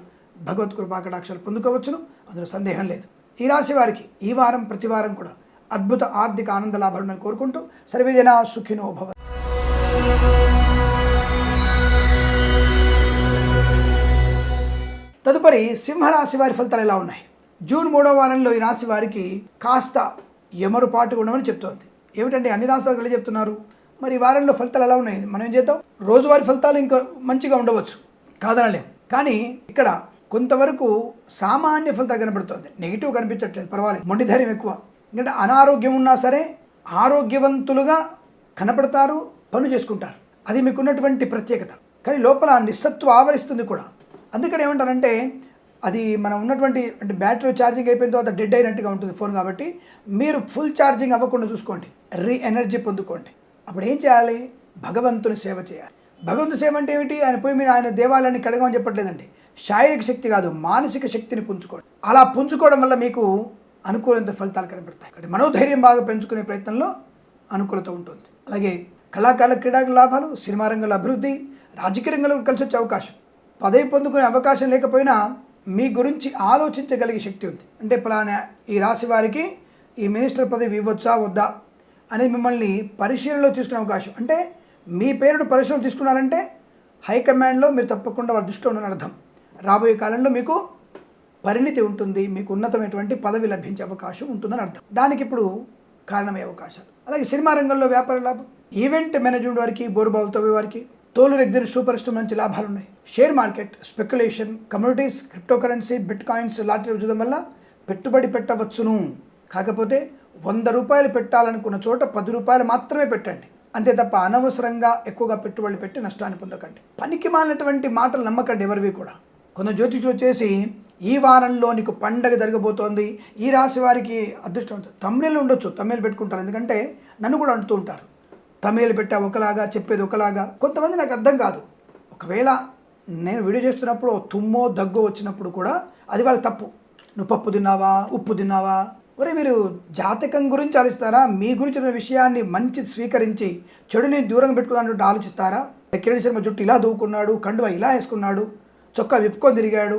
భగవత్ కృపాకటాక్షాలు పొందుకోవచ్చును, అందులో సందేహం లేదు. ఈ రాశి వారికి ఈ వారం ప్రతి వారం కూడా అద్భుత ఆర్థిక ఆనంద లాభాలను కోరుకుంటూ సర్వే జనా సుఖినో భవంతు. తదుపరి సింహరాశి వారి ఫలితాలు ఎలా ఉన్నాయి? జూన్ 3వ వారంలో ఈ రాశి వారికి కాస్త ఎమరుపాటుగా ఉండమని చెప్తోంది. ఏమిటంటే అన్ని రాశి వారికి చెప్తున్నారు. మరి ఈ వారంలో ఫలితాలు ఎలా ఉన్నాయి? మనం ఏం చేద్దాం, రోజువారీ ఫలితాలు ఇంకా మంచిగా ఉండవచ్చు, కాదనలేం. కానీ ఇక్కడ కొంతవరకు సామాన్య ఫలితాలు కనబడుతుంది, నెగిటివ్ కనిపించట్లేదు, పర్వాలేదు. మొండిధైర్యం ఎక్కువ. ఎందుకంటే అనారోగ్యం ఉన్నా సరే ఆరోగ్యవంతులుగా కనపడతారు, పనులు చేసుకుంటారు. అది మీకున్నటువంటి ప్రత్యేకత. కానీ లోపల నిస్సత్వం ఆవరిస్తుంది కూడా. అందుకని ఏమంటారంటే అది మనం ఉన్నటువంటి అంటే బ్యాటరీ ఛార్జింగ్ అయిపోయిన తర్వాత డెడ్ అయినట్టుగా ఉంటుంది ఫోన్. కాబట్టి మీరు ఫుల్ ఛార్జింగ్ అవ్వకుండా చూసుకోండి, ఎనర్జీ పొందుకోండి. అప్పుడు ఏం చేయాలి? భగవంతుని సేవ చేయాలి. భగవంతుని సేవ అంటే ఏమిటి? ఆయన పోయి మీరు ఆయన దేవాలయాన్ని కడగమని చెప్పట్లేదండి. శారీరక శక్తి కాదు, మానసిక శక్తిని పుంజుకోండి. అలా పుంజుకోవడం వల్ల మీకు అనుకూలత ఫలితాలు కనబడతాయి. కాబట్టి మనోధైర్యం బాగా పెంచుకునే ప్రయత్నంలో అనుకూలత ఉంటుంది. అలాగే కళాకారుల క్రీడాకుల లాభాలు, సినిమా రంగంలో అభివృద్ధి, రాజకీయ రంగంలో కలిసి వచ్చే అవకాశం, పదవి పొందుకునే అవకాశం లేకపోయినా మీ గురించి ఆలోచించగలిగే శక్తి ఉంది. అంటే పలానా ఈ రాశి వారికి ఈ మినిస్టర్ పదవి ఇవ్వచ్చా వద్దా అనేది మిమ్మల్ని పరిశీలనలో తీసుకునే అవకాశం. అంటే మీ పేరును పరిశీలన తీసుకున్నారంటే హైకమాండ్లో మీరు తప్పకుండా వారి దృష్టిలో ఉన్న అర్థం. రాబోయే కాలంలో మీకు పరిణితి ఉంటుంది, మీకు ఉన్నతమైనటువంటి పదవి లభించే అవకాశం ఉంటుందని అర్థం. దానికి ఇప్పుడు కారణమయ్యే అవకాశాలు. అలాగే సినిమా రంగంలో వ్యాపార లాభం, ఈవెంట్ మేనేజ్మెంట్ వారికి, బోరుబావుతో వారికి, తోలు ఎగ్జిట్ సూపర్ స్టోర్ నుంచి లాభాలు ఉన్నాయి. Share market, speculation, communities, cryptocurrency, bit coins, lottery చూడడం వల్ల పెట్టుబడి పెట్టవచ్చును. కాకపోతే 100 రూపాయలు పెట్టాలనుకున్న చోట 10 రూపాయలు మాత్రమే పెట్టండి, అంతే తప్ప అనవసరంగా ఎక్కువగా పెట్టుబడులు పెట్టి నష్టాన్ని పొందకండి. పనికి మాలినటువంటి మాటలు నమ్మకండి ఎవరివి కూడా. కొంత జ్యోతిషులు వచ్చేసి ఈ వారంలో నీకు పండగ జరగబోతోంది, ఈ రాశి వారికి అదృష్టం ఉంటుంది. తమిళ ఉండొచ్చు, తమిళ పెట్టుకుంటారు. ఎందుకంటే నన్ను కూడా అంటూ ఉంటారు, తమిళ పెట్టా ఒకలాగా చెప్పేది ఒకలాగా. కొంతమంది నాకు అర్థం కాదు. ఒకవేళ నేను వీడియో చేస్తున్నప్పుడు తుమ్మో దగ్గో వచ్చినప్పుడు కూడా అది వాళ్ళ తప్పు. నువ్వు పప్పు తిన్నావా, ఉప్పు తిన్నావా? ఒరే, మీరు జాతకం గురించి ఆలోచిస్తారా? మీ గురించి విషయాన్ని మంచి స్వీకరించి చెడుని దూరంగా పెట్టుకున్నట్టు ఆలోచిస్తారా? కిరణ్ శర్మ జుట్టు ఇలా దూకున్నాడు, కండువ ఇలా వేసుకున్నాడు, చొక్కా విప్పుకొని తిరిగాడు,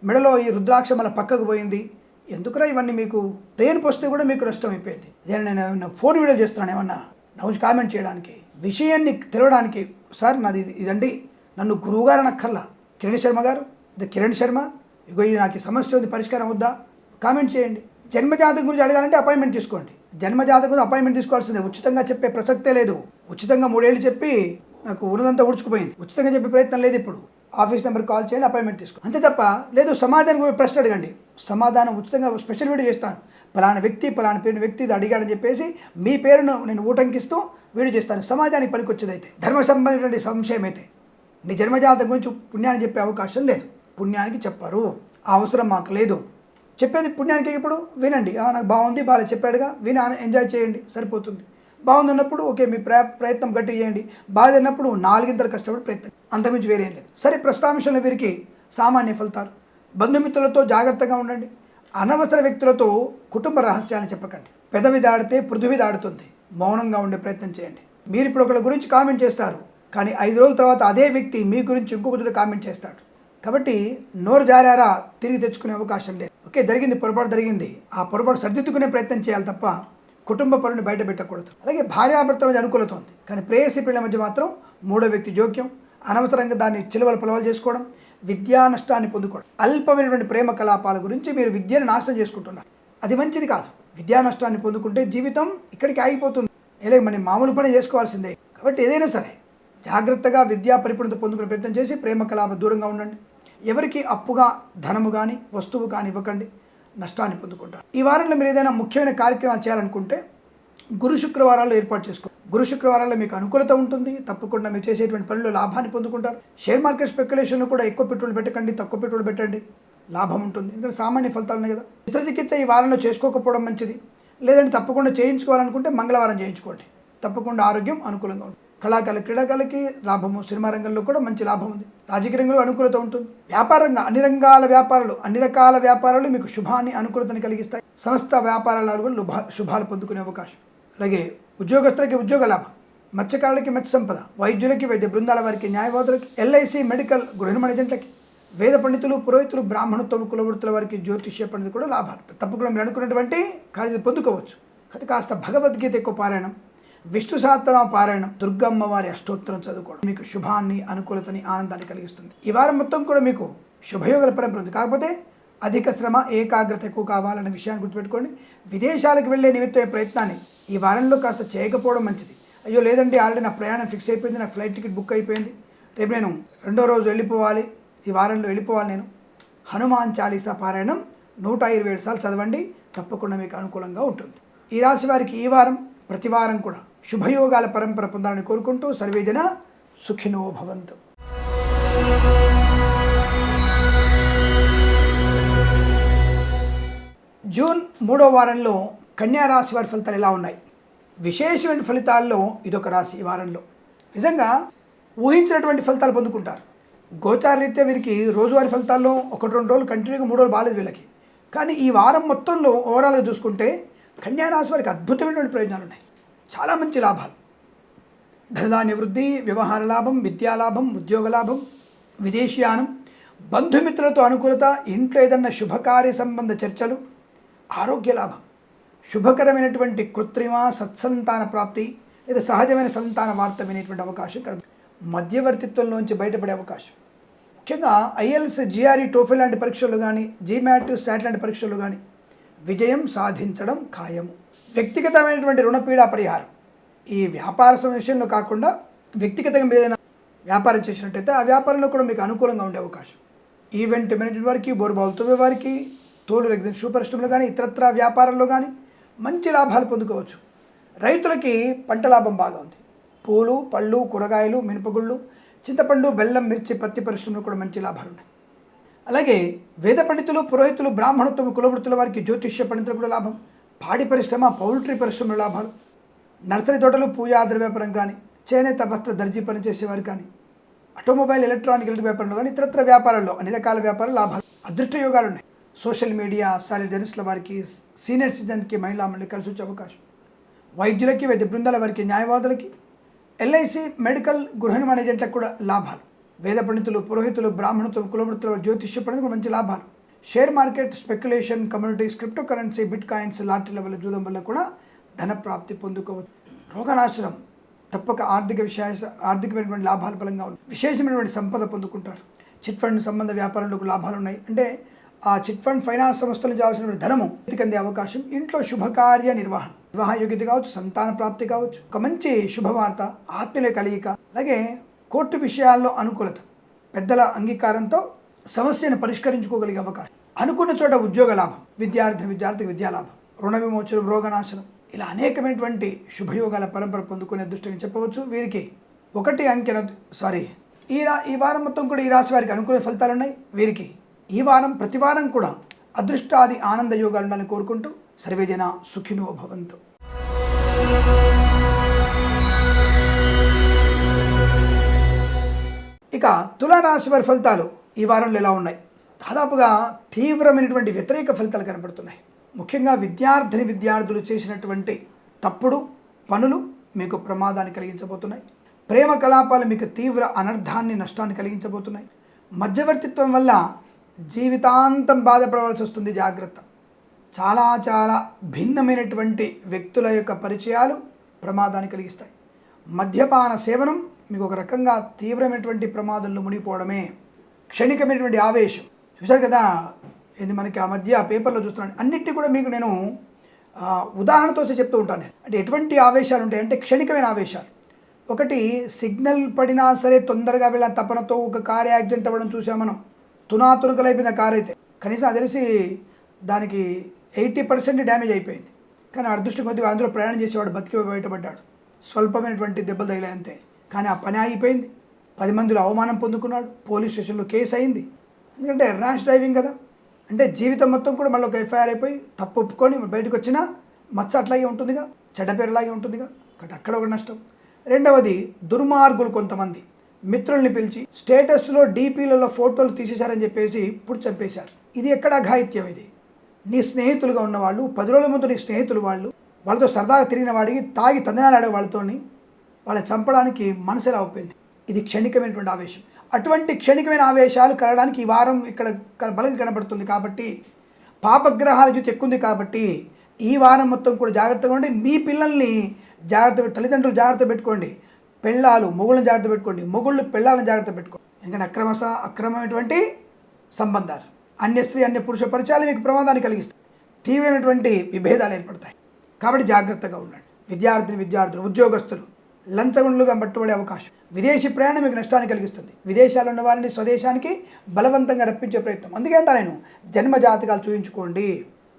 మెడలో ఈ రుద్రాక్ష మళ్ళీ పక్కకు పోయింది, ఎందుకురా ఇవన్నీ? మీకు ట్రైన్ పోస్తే కూడా మీకు నష్టం అయిపోయింది. నేను ఫోన్ వీడియో చేస్తున్నాను ఏమన్నా నా గురించి కామెంట్ చేయడానికి, విషయాన్ని తెలవడానికి. సార్ నాది ఇదండి, నన్ను గురువుగారు అనక్కర్లా, కిరణ్ శర్మ గారు, కిరణ్ శర్మ, ఇగో ఇది నాకు సమస్య ఉంది, పరిష్కారం వద్దా? కామెంట్ చేయండి. జన్మజాతకం గురించి అడగాలంటే అపాయింట్మెంట్ తీసుకోండి. జన్మజాతకం గురించి అపాయింట్మెంట్ తీసుకోవాల్సిందే. ఉచితంగా చెప్పే ప్రసక్తే లేదు. ఉచితంగా 3 ఏళ్ళు చెప్పి నాకు ఉన్నదంతా ఉడుచుకుపోయింది. ఉచితంగా చెప్పే ప్రయత్నం లేదు. ఇప్పుడు ఆఫీస్ నెంబర్కి కాల్ చేయండి, అపాయింట్మెంట్ తీసుకో, అంతే తప్ప లేదు. సమాధానం ప్రశ్న అడగండి, సమాధానం ఉచితంగా స్పెషల్ వీడియో చేస్తాను. పలానా వ్యక్తి పలానా పేరు వ్యక్తి ఇది అడిగాడని చెప్పేసి మీ పేరును నేను ఊటంకిస్తూ వీడియో చేస్తాను. సమాజానికి పనికొచ్చేదైతే, ధర్మ సంబంధించిన సంశయం అయితే నీ జన్మజాతకం గురించి పుణ్యాన్ని చెప్పే అవకాశం లేదు. పుణ్యానికి చెప్పరు, ఆ అవసరం మాకు లేదు. చెప్పేది పుణ్యానికి ఇప్పుడు వినండి. నాకు బాగుంది బాగా చెప్పాడుగా విని ఎంజాయ్ చేయండి, సరిపోతుంది. బాగుందన్నప్పుడు ఓకే, మీ ప్రయత్నం గట్టి చేయండి. బాగున్నప్పుడు 4 కష్టపడి ప్రయత్నం, అంతమించి వేరేం లేదు. సరే, ప్రస్తాంశంలో వీరికి సామాన్య ఫలితాలు. బంధుమిత్రులతో జాగ్రత్తగా ఉండండి. అనవసర వ్యక్తులతో కుటుంబ రహస్యాలను చెప్పకండి. పెదవి దాడితే పృథివీ దాడుతుంది. మౌనంగా ఉండే ప్రయత్నం చేయండి. మీరు ఇప్పుడు ఒకరి గురించి కామెంట్ చేస్తారు, కానీ 5 రోజుల తర్వాత అదే వ్యక్తి మీ గురించి ఇంకొకరు కామెంట్ చేస్తాడు. కాబట్టి నోరు జారారా తిరిగి తెచ్చుకునే అవకాశం లేదు. ఓకే, జరిగింది, పొరపాటు జరిగింది, ఆ పొరపాటు సరిదిద్దుకునే ప్రయత్నం చేయాలి తప్ప కుటుంబ పనులను బయట పెట్టకూడదు. అలాగే భార్యాభర్తల మధ్య అనుకూలత ఉంది, కానీ ప్రేయసి పిల్లల మధ్య మాత్రం 3వ వ్యక్తి జోక్యం, అనవసరంగా దాన్ని చిలువలు పొలవలు చేసుకోవడం, విద్యా నష్టాన్ని పొందుకోవడం. అల్పమైనటువంటి ప్రేమ కలాపాల గురించి మీరు విద్యను నాశనం చేసుకుంటున్నారు. అది మంచిది కాదు. విద్యా నష్టాన్ని పొందుకుంటే జీవితం ఇక్కడికి ఆగిపోతుంది. ఏదో మనం మామూలు పని చేసుకోవాల్సిందే. కాబట్టి ఏదైనా సరే జాగ్రత్తగా విద్యా పరిపూర్ణత పొందుకునే ప్రయత్నం చేసి ప్రేమ కలాప దూరంగా ఉండండి. ఎవరికి అప్పుగా ధనము కానీ వస్తువు కానీ ఇవ్వకండి, నష్టాన్ని పొందుకుంటారు. ఈ వారంలో మీరు ఏదైనా ముఖ్యమైన కార్యక్రమాలు చేయాలనుకుంటే గురు శుక్రవారాల్లో ఏర్పాటు చేసుకోండి. గురు శుక్రవారాల్లో మీకు అనుకూలత ఉంటుంది. తప్పకుండా మీరు చేసేటువంటి పనుల్లో లాభాన్ని పొందుకుంటారు. షేర్ మార్కెట్ స్పెక్యులేషన్లో కూడా ఎక్కువ పెట్టుబడులు పెట్టకండి, తక్కువ పెట్టుబడులు పెట్టండి, లాభం ఉంటుంది. ఎందుకంటే సామాన్య ఫలితాలు ఉన్నాయి కదా. చిత్రచికిత్స ఈ వారంలో చేసుకోకపోవడం మంచిది. లేదంటే తప్పకుండా చేయించుకోవాలనుకుంటే మంగళవారం చేయించుకోండి. తప్పకుండా ఆరోగ్యం అనుకూలంగా ఉంటుంది. కళాకారులు క్రీడాకారులకి లాభము, సినిమా రంగంలో కూడా మంచి లాభం ఉంది. రాజకీయ రంగంలో అనుకూలత ఉంటుంది. వ్యాపారంగా అన్ని రకాల వ్యాపారాలు మీకు శుభాన్ని అనుకూలతని కలిగిస్తాయి. సంస్థ వ్యాపారాలు కూడా శుభాలు పొందుకునే అవకాశం. అలాగే ఉద్యోగస్తులకి ఉద్యోగ లాభం, మత్స్యకారులకి మత్స్య సంపద, వైద్యులకి వైద్య బృందాల వారికి, న్యాయవాదులకి, ఎల్ఐసి మెడికల్ గృహ నిర్మాణ ఏజెంట్లకి, వేద పండితులు పురోహితులు బ్రాహ్మణత్వం కులవృత్తుల వారికి, జ్యోతిష్య పండితులు కూడా లాభాలు. తప్పకుండా మీరు అనుకున్నటువంటి కార్యాలు పొందుకోవచ్చు. కాబట్టి కాస్త భగవద్గీత ఎక్కువ పారాయణం, విష్ణు సహస్రనామ పారాయణం, దుర్గమ్మ వారి అష్టోత్తరం చదువుకోవడం మీకు శుభాన్ని, అనుకూలతని, ఆనందాన్ని కలిగిస్తుంది. ఈ వారం మొత్తం కూడా మీకు శుభయోగాల పరంపర ఉంది. కాకపోతే అధిక శ్రమ, ఏకాగ్రత ఎక్కువ కావాలనే విషయాన్ని గుర్తుపెట్టుకోండి. విదేశాలకు వెళ్ళే నిమిత్తం ప్రయత్నాన్ని ఈ వారంలో కాస్త చేయకపోవడం మంచిది. అయ్యో లేదండి ఆల్రెడీ నా ప్రయాణం ఫిక్స్ అయిపోయింది, నా ఫ్లైట్ టికెట్ బుక్ అయిపోయింది, రేపు నేను 2వ రోజు వెళ్ళిపోవాలి, ఈ వారంలో వెళ్ళిపోవాలి నేను. హనుమాన్ చాలీసా పారాయణం 127 సార్లు చదవండి, తప్పకుండా మీకు అనుకూలంగా ఉంటుంది. ఈ రాశి వారికి ఈ వారం ప్రతి వారం కూడా శుభయోగాల పరంపర పొందాలని కోరుకుంటూ సర్వేజన సుఖినో భవంతు. జూన్ 3వ వారంలో కన్యా రాశి వారి ఫలితాలు ఎలా ఉన్నాయి? విశేషమైన ఫలితాల్లో ఇదొక రాశి. ఈ వారంలో నిజంగా ఊహించినటువంటి ఫలితాలు పొందుకుంటారు. గోచారరీత్యా వీరికి రోజువారీ ఫలితాల్లో 1-2 రోజులు కంటిన్యూగా 3 రోజులు బాలేదు వీళ్ళకి. కానీ ఈ వారం మొత్తంలో ఓవరాల్గా చూసుకుంటే కన్యా రాశి వారికి అద్భుతమైనటువంటి ప్రయోజనాలు ఉన్నాయి. చాలా మంచి లాభాలు, ధనధాన్య వృద్ధి, వ్యవహార లాభం, విద్యా లాభం, ఉద్యోగ లాభం, విదేశీయానం, బంధుమిత్రులతో అనుకూలత, ఇంట్లో ఏదన్నా శుభకార్య సంబంధ చర్చలు, ఆరోగ్య లాభం, శుభకరమైనటువంటి కృత్రిమ సత్సంతాన ప్రాప్తి లేదా సహజమైన సంతాన వార్త వినేటువంటి అవకాశం కలుగుతుంది. మధ్యవర్తిత్వంలోంచి బయటపడే అవకాశం, ముఖ్యంగా ఐఎల్స్, జిఆర్ఈ, టోఫెల్ లాంటి పరీక్షలు కానీ, జీమాట్, శాట్ లాంటి పరీక్షలు కానీ విజయం సాధించడం ఖాయము. వ్యక్తిగతమైనటువంటి రుణపీడా పరిహారం. ఈ వ్యాపార విషయంలో కాకుండా వ్యక్తిగతంగా మీరు ఏదైనా వ్యాపారం చేసినట్టయితే ఆ వ్యాపారంలో కూడా మీకు అనుకూలంగా ఉండే అవకాశం. ఈవెంట్ మేనేజ్మెంట్ వారికి, బోరుబావులు తవ్వే వారికి, తోలు రెగ్జిన్ షూ పరిశ్రమలో కానీ, ఇతరత్ర వ్యాపారంలో కానీ మంచి లాభాలు పొందుకోవచ్చు. రైతులకి పంట లాభం బాగా ఉంది. పూలు, పళ్ళు, కూరగాయలు, మినపగుళ్ళు, చింతపండు, బెల్లం, మిర్చి, పత్తి పరిశ్రమలో కూడా మంచి లాభాలు ఉన్నాయి. అలాగే వేద పండితులు, పురోహితులు, బ్రాహ్మణత్వం కులవృత్తుల వారికి, జ్యోతిష్య పండితులు కూడా లాభం. పాడి పరిశ్రమ, పౌల్ట్రీ పరిశ్రమలో లాభాలు. నర్సరీ తోటలు, పూజా ద్రవ్యాపారం కానీ, చేనేత వస్త్ర దర్జీ పని చేసేవారు కానీ, ఆటోమొబైల్, ఎలక్ట్రానిక్ వ్యాపారంలో కానీ, ఇతరత్ర వ్యాపారాల్లో అన్ని రకాల వ్యాపార లాభాలు. అదృష్ట యోగాలు ఉన్నాయి. సోషల్ మీడియా, సారీ జర్నలిస్టుల వారికి, సీనియర్ సిటిజన్కి, మహిళా మండలి కలిసి వచ్చే అవకాశం. వైద్యులకి, వైద్య బృందాల వారికి, న్యాయవాదులకి, ఎల్ఐసి, మెడికల్ గృహ నిర్మాణ ఏజెంట్లకు కూడా లాభాలు. వేద పండితులు, పురోహితులు, బ్రాహ్మణత్వం కులవృత్తుల, జ్యోతిష్య పండితులు మంచి లాభాలు. Share market, speculation, communities, cryptocurrency, bitcoins, లాటరీల వల్ల జూదం వల్ల కూడా ధన ప్రాప్తి పొందుకోవచ్చు. రోగనాశనం, తప్పక ఆర్థికమైనటువంటి లాభాల బలంగా ఉంది. విశేషమైనటువంటి సంపద పొందుకుంటారు. చిట్ ఫండ్ సంబంధ వ్యాపారంలో లాభాలు ఉన్నాయి. అంటే ఆ చిట్ ఫండ్ ఫైనాన్స్ సంస్థల నుంచి కావాల్సిన ధనము అందే అవకాశం, ఇంట్లో శుభకార్య నిర్వహణ, వివాహ యోగ్యత కావచ్చు, సంతాన ప్రాప్తి కావచ్చు, ఒక మంచి శుభవార్త, ఆత్మీయుల కలయిక, అలాగే కోర్టు విషయాల్లో అనుకూలత, పెద్దల అంగీకారంతో సమస్యను పరిష్కరించుకోగలిగే అవకాశం, అనుకున్న చోట ఉద్యోగ లాభం, విద్యార్థికి విద్యాలాభం, రుణ విమోచనం, రోగనాశనం, ఇలా అనేకమైనటువంటి శుభయోగాల పరంపర పొందుకునే అదృష్టంగా చెప్పవచ్చు. వీరికి 1 అంకెన ఈ వారం మొత్తం కూడా ఈ రాశి వారికి అనుకూల ఫలితాలు ఉన్నాయి. వీరికి ఈ వారం ప్రతి వారం కూడా అదృష్టాది ఆనంద యోగాలు ఉండాలని కోరుకుంటూ సర్వేజన సుఖినో భవంతు. ఇక తులారాశి వారి ఫలితాలు ఈ వారంలో ఎలా ఉన్నాయి? దాదాపుగా తీవ్రమైనటువంటి వ్యతిరేక ఫలితాలు కనబడుతున్నాయి. ముఖ్యంగా విద్యార్థులు చేసినటువంటి తప్పుడు పనులు మీకు ప్రమాదాన్ని కలిగించబోతున్నాయి. ప్రేమ కలాపాలు మీకు తీవ్ర అనర్థాన్ని, నష్టాన్ని కలిగించబోతున్నాయి. మధ్యవర్తిత్వం వల్ల జీవితాంతం బాధపడవలసి వస్తుంది, జాగ్రత్త. చాలా భిన్నమైనటువంటి వ్యక్తుల యొక్క పరిచయాలు ప్రమాదాన్ని కలిగిస్తాయి. మద్యపాన సేవనం మీకు ఒక రకంగా తీవ్రమైనటువంటి ప్రమాదంలో మునిగిపోవడమే. క్షణికమైనటువంటి ఆవేశం చూశారు కదా, ఇది మనకి ఆ మధ్య పేపర్లో చూస్తున్నాను. అన్నిటి కూడా మీకు నేను ఉదాహరణతో చెప్తూ ఉంటాను. అంటే ఎటువంటి ఆవేశాలు ఉంటాయంటే క్షణికమైన ఆవేశాలు. ఒకటి, సిగ్నల్ పడినా సరే తొందరగా వెళ్ళాలి తపనతో ఒక కారు యాక్సిడెంట్ అవ్వడం చూసాం మనం. తునాతునకలైపోయిన కారు అయితే కనీసం అది తెలిసి దానికి 80% డ్యామేజ్ అయిపోయింది. కానీ అదృష్టం కొద్దిగా అందులో ప్రయాణం చేసేవాడు బతికి బయటపడ్డాడు. స్వల్పమైనటువంటి దెబ్బలు తగిలాయి అంతే. కానీ ఆ పని ఆగిపోయింది. 10 మందిలో అవమానం పొందుకున్నాడు. పోలీస్ స్టేషన్లో కేసు అయింది. ఎందుకంటే ర్యాష్ డ్రైవింగ్ కదా. అంటే జీవితం మొత్తం కూడా మళ్ళీ ఒక ఎఫ్ఐఆర్ అయిపోయి తప్పు ఒప్పుకొని బయటకు వచ్చినా మచ్చ అట్లాగే ఉంటుందిగా, చెడ్డ పేరులాగే ఉంటుందిగా. అక్కడ ఒక నష్టం. రెండవది, దుర్మార్గులు కొంతమంది మిత్రుల్ని పిలిచి స్టేటస్లో డీపీలలో ఫోటోలు తీసేశారని చెప్పేసి ఇప్పుడు చంపేశారు. ఇది ఎక్కడ ఘాయిత్యం? ఇది నీ స్నేహితులుగా ఉన్నవాళ్ళు, 10 రోజుల ముందు నీ స్నేహితులు వాళ్ళతో సరదాగా తిరిగిన వాడికి తాగి తందనాలు ఆడే వాళ్ళని చంపడానికి మనసు ఎలా ఒప్పింది? ఇది క్షణికమైనటువంటి ఆవేశం. అటువంటి క్షణికమైన ఆవేశాలు కలగడానికి ఈ వారం ఇక్కడ బలంగా కనబడుతుంది. కాబట్టి పాపగ్రహాల జ్యోతి ఎక్కువ ఉంది. కాబట్టి ఈ వారం మొత్తం కూడా జాగ్రత్తగా ఉండి మీ పిల్లల్ని తల్లిదండ్రులు జాగ్రత్త పెట్టుకోండి. పెళ్ళాలు మొగుళ్ళని జాగ్రత్త పెట్టుకోండి, మొగుళ్ళు పెళ్ళాలను జాగ్రత్త పెట్టుకోండి. ఎందుకంటే అక్రమమైనటువంటి సంబంధాలు, అన్య స్త్రీ అన్య పురుష పరిచయాలు మీకు ప్రమాదాన్ని కలిగిస్తాయి. తీవ్రమైనటువంటి విభేదాలు ఏర్పడతాయి. కాబట్టి జాగ్రత్తగా ఉండండి. విద్యార్థులు, ఉద్యోగస్తులు లంచగొండ్లుగా పట్టుబడే అవకాశం. విదేశీ ప్రయాణం మీకు నష్టాన్ని కలిగిస్తుంది. విదేశాల్లో ఉన్న వారిని స్వదేశానికి బలవంతంగా రప్పించే ప్రయత్నం. అందుకే అంటా నేను జన్మజాతకాలు చూయించుకోండి,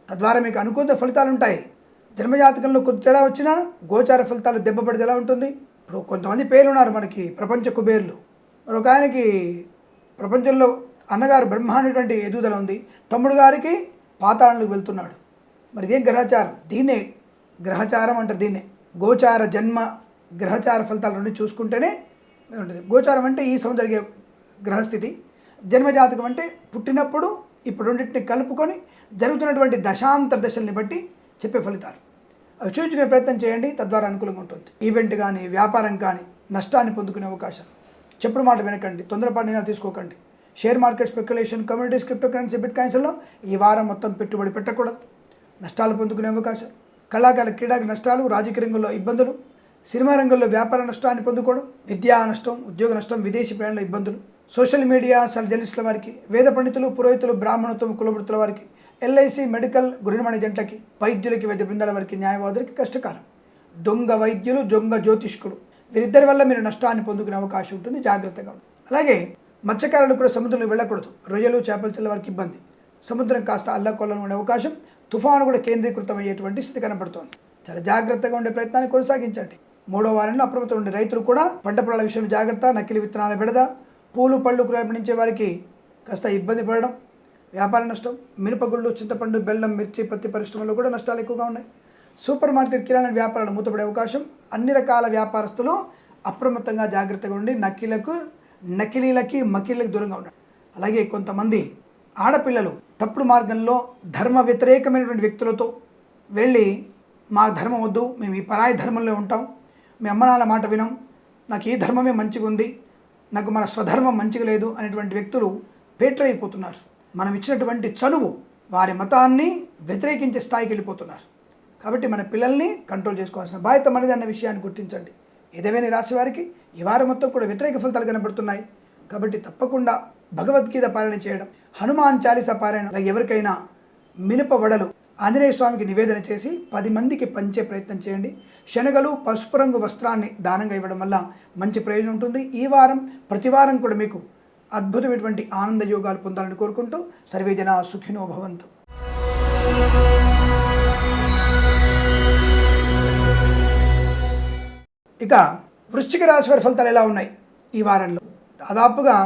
తద్వారా మీకు అనుకూల ఫలితాలు ఉంటాయి. జన్మజాతకంలో కొద్ది తేడా వచ్చినా గోచార ఫలితాలు దెబ్బపడితే ఎలా ఉంటుంది? ఇప్పుడు కొంతమంది పేర్లు ఉన్నారు మనకి, ప్రపంచ కుబేర్లు. మరి ఒక ఆయనకి ప్రపంచంలో అన్నగారు బ్రహ్మాండటువంటి ఎదుగుదల ఉంది, తమ్ముడు గారికి పాతాళంలోకి వెళ్తున్నాడు. మరి ఇదేం గ్రహచారం? దీన్నే గ్రహచారం అంటారు. దీన్నే గోచార జన్మ గ్రహచార ఫలితాలు రెండు చూసుకుంటేనే ఉంటుంది. గోచారం అంటే ఈ సంవత్సరం జరిగే గ్రహస్థితి, జన్మజాతకం అంటే పుట్టినప్పుడు ఇప్పుడు రెండింటిని కలుపుకొని జరుగుతున్నటువంటి దశాంతర దశల్ని బట్టి చెప్పే ఫలితాలు. అవి చూపించుకునే ప్రయత్నం చేయండి, తద్వారా అనుకూలంగా ఉంటుంది. ఈవెంట్ కానీ వ్యాపారం కానీ నష్టాన్ని పొందుకునే అవకాశం. చెప్పుడు మాట వినకండి, తొందరపాటు నిర్ణయాలు తీసుకోకండి. Share market speculation, communities, cryptocurrency, బిట్ కాయిన్స్లో ఈ వారం మొత్తం పెట్టుబడి పెట్టకూడదు, నష్టాలు పొందుకునే అవకాశం. కళాకారుల క్రీడాకి నష్టాలు, రాజకీయ రంగంలో ఇబ్బందులు, సినిమా రంగంలో వ్యాపార నష్టాన్ని పొందుకోవడం, విద్యా నష్టం, ఉద్యోగ నష్టం, విదేశీ ప్రయాణంలో ఇబ్బందులు, సోషల్ మీడియా జర్నలిస్టుల వారికి, వేద పండితులు, పురోహితులు, బ్రాహ్మణత్వం, కులవృత్తుల వారికి, ఎల్ఐసి, మెడికల్, గృహనిర్మాణ జంటకి, వైద్యులకి, వైద్య బృందాల వారికి, న్యాయవాదులకి కష్టకాలం. దొంగ వైద్యులు, దొంగ జ్యోతిష్కుడు వీరిద్దరి వల్ల మీరు నష్టాన్ని పొందుకునే అవకాశం ఉంటుంది, జాగ్రత్తగా ఉంటుంది. అలాగే మత్స్యకారులు కూడా సముద్రంలో వెళ్ళకూడదు. రొయ్యలు, చేపలు చెల్ల వారికి ఇబ్బంది. సముద్రం కాస్త అల్లకొల్లం ఉండే అవకాశం, తుఫాను కూడా కేంద్రీకృతం అయ్యేటువంటి స్థితి కనబడుతోంది. చాలా జాగ్రత్తగా ఉండే ప్రయత్నాన్ని కొనసాగించండి. 3వ వారంలో అప్రమత్తం ఉండే రైతులు కూడా పంట పొలాల విషయంలో జాగ్రత్త, నకిలీ విత్తనాల బెడద, పూలు పళ్ళు పండించే వారికి కాస్త ఇబ్బంది పడడం, వ్యాపార నష్టం, మినపగుళ్ళు, చింతపండు, బెల్లం, మిర్చి, పత్తి పరిశ్రమలో కూడా నష్టాలు ఎక్కువగా ఉన్నాయి. సూపర్ మార్కెట్, కిరాణా వ్యాపారాలు మూతపడే అవకాశం. అన్ని రకాల వ్యాపారస్తులు అప్రమత్తంగా జాగ్రత్తగా ఉండి నకిలీలకి మకిలీలకు దూరంగా ఉండండి. అలాగే కొంతమంది ఆడపిల్లలు తప్పుడు మార్గంలో ధర్మ వ్యతిరేకమైనటువంటి వ్యక్తులతో వెళ్ళి మా ధర్మం వద్దు, మేము ఈ పరాయి ధర్మంలో ఉంటాం, మీ అమ్మ నాన్న మాట వినం, నాకు ఈ ధర్మమే మంచిగా ఉంది, నాకు మన స్వధర్మం మంచిగా లేదు అనేటువంటి వ్యక్తులు పేట్రైపోతున్నారు. మనం ఇచ్చినటువంటి చనువు వారి మతాన్ని వ్యతిరేకించే స్థాయికి వెళ్ళిపోతున్నారు. కాబట్టి మన పిల్లల్ని కంట్రోల్ చేసుకోవాల్సిన బాధ్యత మనది అన్న విషయాన్ని గుర్తించండి. ఏదేమైనా రాశి వారికి ఈ వారం మొత్తం కూడా వ్యతిరేక ఫలితాలు కనబడుతున్నాయి. కాబట్టి తప్పకుండా భగవద్గీత పారాయణ చేయడం, హనుమాన్ చాలీసా పారాయణ, అలాగే ఎవరికైనా మినప వడలు ఆంజనేయ స్వామికి నివేదన చేసి 10 మందికి పంచే ప్రయత్నం చేయండి. శనగలు, పసుపు రంగు వస్త్రాన్ని దానంగా ఇవ్వడం వల్ల మంచి ప్రయోజనం ఉంటుంది. ఈ వారం ప్రతి వారం కూడా మీకు అద్భుతమైనటువంటి ఆనంద యోగాలు పొందాలని కోరుకుంటూ సర్వే జనా సుఖినో భవంతు. ఇక వృశ్చిక రాశి వారి ఫలితాలు ఎలా ఉన్నాయి ఈ వారంలో? దాదాపుగా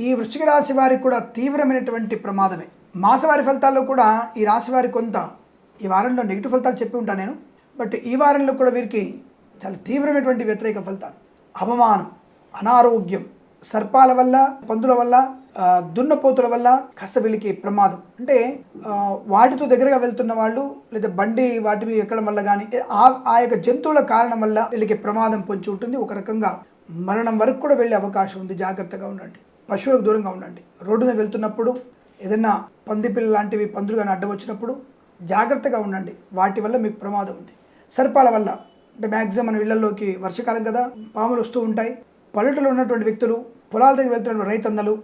ఈ వృశ్చిక రాశి వారికి కూడా తీవ్రమైనటువంటి ప్రమాదమే. మాసవారి ఫలితాల్లో కూడా ఈ రాశి వారి కొంత ఈ వారంలో నెగిటివ్ ఫలితాలు చెప్పి ఉంటాను నేను. బట్ ఈ వారంలో కూడా వీరికి చాలా తీవ్రమైనటువంటి వ్యతిరేక ఫలితాలు. అవమానం, అనారోగ్యం, సర్పాల వల్ల, పందుల వల్ల, దున్నపోతుల వల్ల కాస్త వీళ్ళకి ప్రమాదం. అంటే వాటితో దగ్గరగా వెళ్తున్న వాళ్ళు లేదా బండి వాటి మీద ఎక్కడం వల్ల కానీ ఆ యొక్క జంతువుల కారణం వల్ల వీళ్ళకి ప్రమాదం పొంచి ఉంటుంది. ఒక రకంగా మరణం వరకు కూడా వెళ్ళే అవకాశం ఉంది. జాగ్రత్తగా ఉండండి, పశువులకు దూరంగా ఉండండి. రోడ్డు మీద వెళ్తున్నప్పుడు ఏదైనా పంది పిల్ల లాంటివి పందులు కానీ అడ్డం వచ్చినప్పుడు జాగ్రత్తగా ఉండండి, వాటి వల్ల మీకు ప్రమాదం ఉంది. సర్పాల వల్ల అంటే మ్యాక్సిమం మన ఇళ్లలోకి వర్షాకాలం కదా పాములు వస్తూ ఉంటాయి. పల్లెటూరులో ఉన్నటువంటి వ్యక్తులు, పొలాల దగ్గర వెళ్తున్నటువంటి రైతన్నలు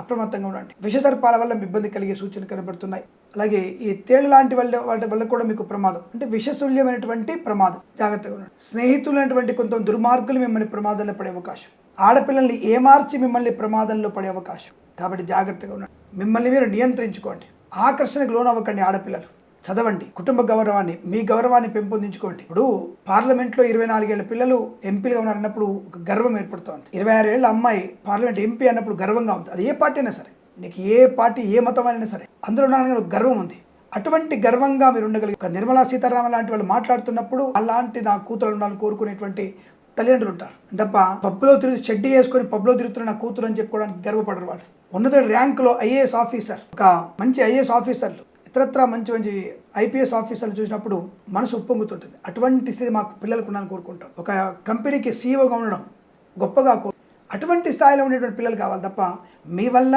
అప్రమత్తంగా ఉండండి. విషసర్పాల వల్ల ఇబ్బంది కలిగే సూచనలు కనబడుతున్నాయి. అలాగే ఈ తేళ్ల లాంటి వాటి వల్ల కూడా మీకు ప్రమాదం, అంటే విషతుల్యమైనటువంటి ప్రమాదం. జాగ్రత్తగా ఉండండి. స్నేహితులైనటువంటి కొంత దుర్మార్గులు మిమ్మల్ని ప్రమాదంలో పడే అవకాశం, ఆడపిల్లల్ని ఏమార్చి మిమ్మల్ని ప్రమాదంలో పడే అవకాశం. కాబట్టి జాగ్రత్తగా ఉండండి. మిమ్మల్ని మీరు నియంత్రించుకోండి. ఆకర్షణకు లోనవ్వకండి. ఆడపిల్లలు చదవండి, కుటుంబ గౌరవాన్ని, మీ గౌరవాన్ని పెంపొందించుకోండి. ఇప్పుడు పార్లమెంట్లో 24 ఏళ్ల పిల్లలు ఎంపీలుగా ఉన్నారన్నప్పుడు ఒక గర్వం ఏర్పడుతోంది. 26 ఏళ్ల అమ్మాయి పార్లమెంట్ ఎంపీ అన్నప్పుడు గర్వంగా ఉంది. అది ఏ పార్టీ అయినా సరే, నీకు ఏ పార్టీ ఏ మతం అయినా సరే, అందులో ఉన్నారని ఒక గర్వం ఉంది. అటువంటి గర్వంగా మీరు ఉండగలిగే ఒక నిర్మలా సీతారామన్ లాంటి వాళ్ళు మాట్లాడుతున్నప్పుడు అలాంటి నా కూతురు ఉండాలని కోరుకునేటువంటి తల్లిదండ్రులు ఉంటారు తప్ప పబ్లో తిరిగి చెడ్డీ వేసుకొని పబ్లో తిరుగుతున్న నా కూతురు అని చెప్పుకోవడానికి గర్వపడరు వాళ్ళు. ఉన్నత ర్యాంకులో ఐఏఎస్ ఆఫీసర్, ఒక మంచి ఐఏఎస్ ఆఫీసర్లు, ఇతరత్ర మంచి మంచి ఐపీఎస్ ఆఫీసర్లు చూసినప్పుడు మనసు ఉప్పొంగుతుంటుంది. అటువంటి స్థితి మాకు పిల్లలకు ఉండాలని కోరుకుంటాం. ఒక కంపెనీకి సీఈఓగా ఉండడం గొప్పగా అటువంటి స్థాయిలో ఉండేటువంటి పిల్లలు కావాలి తప్ప మీ వల్ల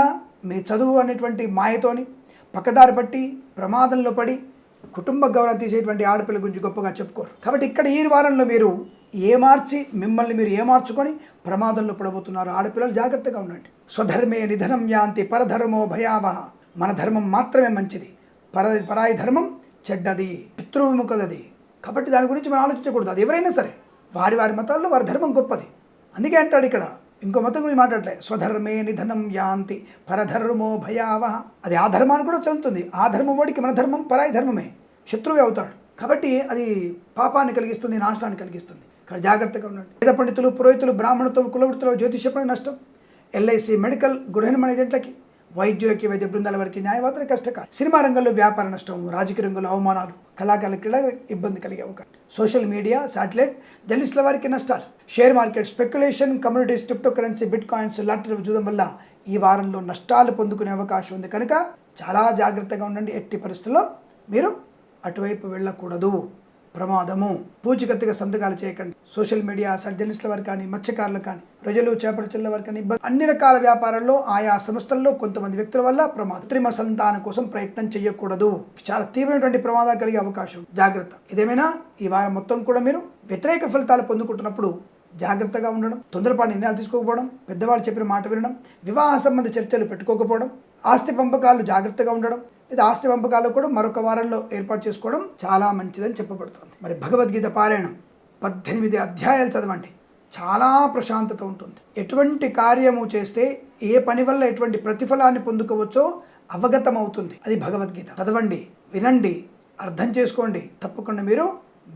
మీ చదువు అనేటువంటి మాయతోని పక్కదారి పట్టి ప్రమాదంలో పడి కుటుంబ గౌరవం తీసేటువంటి ఆడపిల్ల గురించి గొప్పగా చెప్పుకోరు. కాబట్టి ఇక్కడ ఈ వారంలో మీరు మిమ్మల్ని మీరు ఏమార్చుకొని ప్రమాదంలో పడబోతున్నారు. ఆడపిల్లలు జాగ్రత్తగా ఉండండి. స్వధర్మే నిధనం యాంతి పరధర్మో భయావహ. మన ధర్మం మాత్రమే మంచిది, పరాయి ధర్మం చెడ్డది, పితృవిముఖదది. కాబట్టి దాని గురించి మనం ఆలోచించకూడదు. అది ఎవరైనా సరే వారి వారి మతాల్లో వారి ధర్మం గొప్పది. అందుకే అంటాడు ఇక్కడ, ఇంకో మతం గురించి మాట్లాడలే, స్వధర్మే నిధనం యాంతి పరధర్మో భయావహ. అది ఆ ధర్మాన్ని కూడా చదువుతుంది. ఆ ధర్మం వాడికి మన ధర్మం పరాయి ధర్మమే, శత్రువే అవుతాడు. కాబట్టి అది పాపాన్ని కలిగిస్తుంది, నాశనాన్ని కలిగిస్తుంది. ఇక్కడ జాగ్రత్తగా ఉండండి. వేద పండితులు, పురోహితులు, బ్రాహ్మణత్వం, కులవృత్తులు, జ్యోతిష్యపడి నష్టం, ఎల్ఐసి, మెడికల్, గృహ నిర్మాణ ఏజెంట్లకి, వైద్యులకి, వైద్య బృందాల వారికి, న్యాయవాదులకి కష్టకాలం. సినిమా రంగంలో వ్యాపార నష్టం, రాజకీయ రంగంలో అవమానాలు, కళాకారుల క్రీడ ఇబ్బంది కలిగే అవకాశం. సోషల్ మీడియా, శాటిలైట్, జర్నలిస్టుల వారికి నష్టాలు. Share market, speculation, communities, cryptocurrency, bit coins, lottery చూడడం వల్ల ఈ వారంలో నష్టాలు పొందుకునే అవకాశం ఉంది. కనుక చాలా జాగ్రత్తగా ఉండండి. ఎట్టి పరిస్థితుల్లో మీరు అటువైపు వెళ్ళకూడదు, ప్రమాదము. పూచికత్తుగా సంతకాలు చేయకండి. సోషల్ మీడియా, జర్నలిస్టుల వారు కానీ, మత్స్యకారులు కానీ, ప్రజలు, చేపల చెల్లెల వారు కానీ ఇబ్బంది. అన్ని రకాల వ్యాపారాల్లో ఆయా సంస్థల్లో కొంతమంది వ్యక్తుల వల్ల ప్రమాదం. కృత్రిమ సంతానం కోసం ప్రయత్నం చేయకూడదు. చాలా తీవ్రమైనటువంటి ప్రమాదాలు కలిగే అవకాశం. జాగ్రత్త. ఇదేమైనా ఈ వారం మొత్తం కూడా మీరు వ్యతిరేక ఫలితాలు పొందుకుంటున్నప్పుడు జాగ్రత్తగా ఉండడం, తొందరపాటు నిర్ణయాలు తీసుకోకపోవడం, పెద్దవాళ్ళు చెప్పిన మాట వినడం, వివాహ సంబంధ చర్చలు పెట్టుకోకపోవడం, ఆస్తి పంపకాలు జాగ్రత్తగా ఉండడం, లేదా ఆస్తి పంపకాలు కూడా మరొక వారంలో ఏర్పాటు చేసుకోవడం చాలా మంచిదని చెప్పబడుతుంది. మరి భగవద్గీత పారాయణం 18 అధ్యాయాలు చదవండి. చాలా ప్రశాంతత ఉంటుంది. ఎటువంటి కార్యము చేస్తే ఏ పని వల్ల ఎటువంటి ప్రతిఫలాన్ని పొందుకోవచ్చో అవగతం అవుతుంది. అది భగవద్గీత. చదవండి, వినండి, అర్థం చేసుకోండి. తప్పకుండా మీరు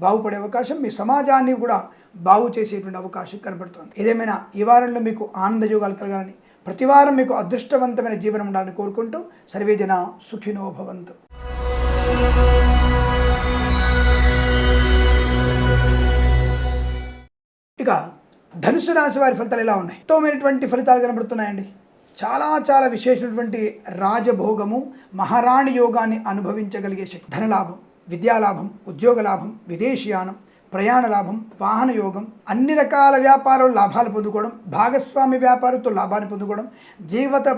బాగుపడే అవకాశం, మీ సమాజాన్ని కూడా బాగు చేసేటువంటి అవకాశం కనబడుతుంది. ఏదేమైనా ఈ వారంలో మీకు ఆనంద యోగాలు కలగాలని, ప్రతి వారం మీకు అదృష్టవంతమైన జీవనం ఉండాలని కోరుకుంటూ సర్వే జనా సుఖినో భవంతు. ఇక ధనుసు రాశి వారి ఫలితాలు ఎలా ఉన్నాయి? ఉత్తమమైనటువంటి ఫలితాలు కనబడుతున్నాయండి. చాలా చాలా విశేషమైనటువంటి రాజభోగము, మహారాణి యోగాన్ని అనుభవించగలిగే శక్తి, ధనలాభం, విద్యాలాభం, ఉద్యోగ లాభం, విదేశీయానం, ప్రయాణ లాభం, వాహన యోగం, అన్ని రకాల వ్యాపారాలు లాభాలు పొందుకోవడం, భాగస్వామి వ్యాపారంతో లాభాన్ని పొందుకోవడం, జీవిత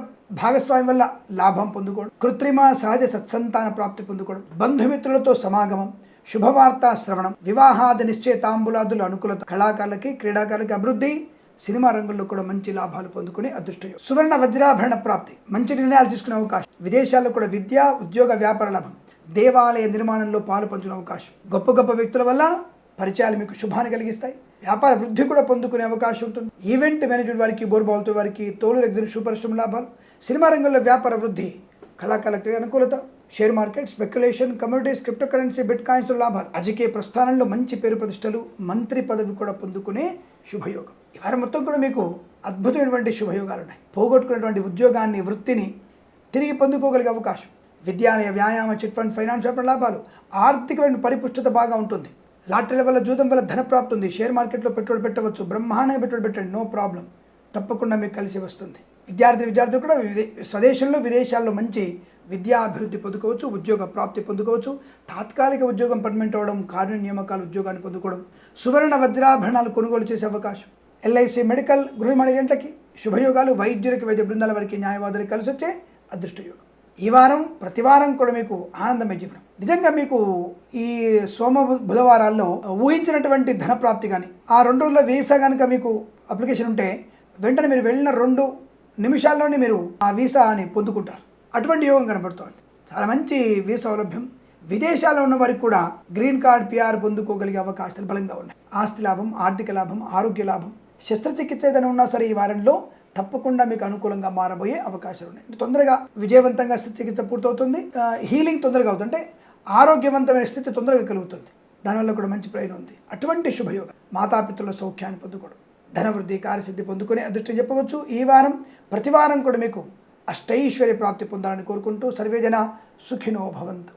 భాగస్వామి వల్ల లాభం పొందుకోవడం, కృత్రిమ సహజ సత్సంతాన ప్రాప్తి పొందుకోవడం, బంధుమిత్రులతో సమాగమం, శుభవార్తా శ్రవణం, వివాహాది నిశ్చయ తాంబూలాదుల అనుకూలత, కళాకారులకి, క్రీడాకారులకి అభివృద్ధి, సినిమా రంగంలో కూడా మంచి లాభాలు పొందుకునే అదృష్టం. సువర్ణ వజ్రాభరణ ప్రాప్తి, మంచి నిర్ణయాలు తీసుకునే అవకాశం. విదేశాల్లో కూడా విద్య, ఉద్యోగ, వ్యాపార లాభం. దేవాలయ నిర్మాణంలో పాలు పంచుకునే అవకాశం. గొప్ప గొప్ప వ్యక్తుల వల్ల పరిచయాలు మీకు శుభాన్ని కలిగిస్తాయి. వ్యాపార వృద్ధి కూడా పొందుకునే అవకాశం ఉంటుంది. ఈవెంట్ మేనేజ్మెంట్ వారికి, బోర్బాల్తో వారికి, తోలు రెగ్జిన్ సూపర్ లాభాలు. సినిమా రంగంలో వ్యాపార వృద్ధి, కళాకారులకు అనుకూలత. Share market, speculation, communities, cryptocurrency, bit coins లాభాలు. రాజకీయ ప్రస్థానంలో మంచి పేరు ప్రతిష్టలు, మంత్రి పదవి కూడా పొందుకునే శుభయోగం. ఈ వారం మొత్తం కూడా మీకు అద్భుతమైనటువంటి శుభయోగాలు ఉన్నాయి. పోగొట్టుకున్నటువంటి ఉద్యోగాన్ని, వృత్తిని తిరిగి పొందుకోగలిగే అవకాశం. విద్యాలయ, వ్యాయామ, చిట్ ఫండ్, ఫైనాన్స్ వ్యాపార లాభాలు. ఆర్థికమైన పరిపుష్టత బాగా ఉంటుంది. లాటరీల వల్ల, జూదం వల్ల ధనప్రాప్తి ఉంది. షేర్ మార్కెట్లో పెట్టుబడి పెట్టవచ్చు. బ్రహ్మాండంగా పెట్టుబడి పెట్టండి, నో ప్రాబ్లం. తప్పకుండా మీకు కలిసి వస్తుంది. విద్యార్థులు కూడా స్వదేశంలో, విదేశాల్లో మంచి విద్యాభివృద్ధి పొందుకోవచ్చు. ఉద్యోగ ప్రాప్తి పొందుకోవచ్చు. తాత్కాలిక ఉద్యోగం పర్మనెంట్ అవ్వడం, కారుణ్య నియామకాలు ఉద్యోగాన్ని పొందుకోవడం, సువర్ణ వజ్రాభరణాలు కొనుగోలు చేసే అవకాశం. ఎల్ఐసి, మెడికల్, గృహ ఏజెంట్లకి శుభయోగాలు. వైద్యులకి, వైద్య బృందాల వారికి, న్యాయవాదులకి కలిసి వచ్చే అదృష్టయోగం. ఈ వారం ప్రతివారం కూడా మీకు ఆనందమే జీవనం. నిజంగా మీకు ఈ సోమ బుధవారాల్లో ఊహించినటువంటి ధనప్రాప్తి కానీ, ఆ 2 రోజుల వీసా కనుక మీకు అప్లికేషన్ ఉంటే వెంటనే మీరు వెళ్ళిన 2 నిమిషాల్లోనే మీరు ఆ వీసాని పొందుకుంటారు. అటువంటి యోగం కనబడుతోంది. చాలా మంచి వీసా సౌలభ్యం. విదేశాల్లో ఉన్న వారికి కూడా గ్రీన్ కార్డ్, పిఆర్ పొందుకోగలిగే అవకాశాలు బలంగా ఉన్నాయి. ఆస్తి లాభం, ఆర్థిక లాభం, ఆరోగ్య లాభం. శస్త్రచికిత్స ఏదైనా ఉన్నా సరే ఈ వారంలో తప్పకుండా మీకు అనుకూలంగా మారబోయే అవకాశాలు ఉన్నాయి. తొందరగా విజయవంతంగా చికిత్స పూర్తవుతుంది. హీలింగ్ తొందరగా అవుతుంది. అంటే ఆరోగ్యవంతమైన స్థితి తొందరగా కలుగుతుంది. దానివల్ల కూడా మంచి ప్రయోజనం ఉంది. అటువంటి శుభయోగం. మాతాపితృల సౌఖ్యాన్ని పొందుకోవడం, ధనవృద్ధి, కార్యసిద్ధి పొందుకునే అదృష్టం చెప్పవచ్చు. ఈ వారం ప్రతివారం కూడా మీకు అష్టైశ్వర్య ప్రాప్తి పొందాలని కోరుకుంటూ సర్వేజన సుఖినో భవంతు.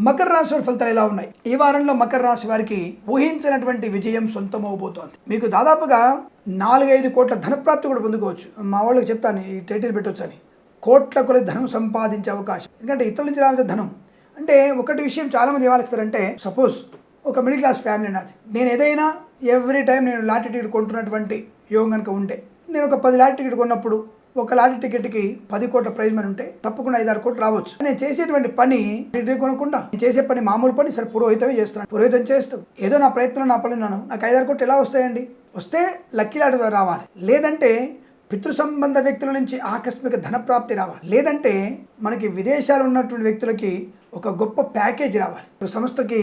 మకర రాశి వారి ఫలితాలు ఎలా ఉన్నాయి? ఈ వారంలో మకర రాశి వారికి ఊహించినటువంటి విజయం సొంతమవబోతోంది. మీకు దాదాపుగా 4-5 కోట్ల ధనప్రాప్తి కూడా పొందుకోవచ్చు. మా వాళ్ళకి చెప్తాను, ఈ టైటిల్ పెట్టవచ్చు అని. కోట్ల కొలది ధనం సంపాదించే అవకాశం. ఎందుకంటే ఇతరుల నుంచి రావాల్సిన ధనం అంటే ఒకటి విషయం చాలామంది ఏమాలిస్తారంటే, సపోజ్ ఒక మిడిల్ క్లాస్ ఫ్యామిలీ నాది. నేను ఏదైనా ఎవ్రీ టైం నేను లాటరీ టికెట్ కొంటున్నటువంటి యోగం కనుక ఉంటే, నేను ఒక 10 లాటరీ టికెట్ కొన్నప్పుడు ఒక లాటరీ టికెట్కి 10 కోట్ల ప్రైజ్ మనీ ఉంటే తప్పకుండా 5-6 కోట్లు రావచ్చు. నేను చేసేటువంటి పని టికెట్ కొనకుండా, నేను చేసే పని మామూలు పని, సరే పురోహితమే చేస్తున్నాను. పురోహితం చేస్తూ ఏదో నా ప్రయత్నం, నా పని ఉన్నాను. నాకు 5-6 కోట్లు ఎలా వస్తాయండి? వస్తే లక్కీ లాటరీ రావాలి, లేదంటే పితృ సంబంధ వ్యక్తుల నుంచి ఆకస్మిక ధనప్రాప్తి రావాలి, లేదంటే మనకి విదేశాలు ఉన్నటువంటి వ్యక్తులకి ఒక గొప్ప ప్యాకేజ్ రావాలి, సంస్థకి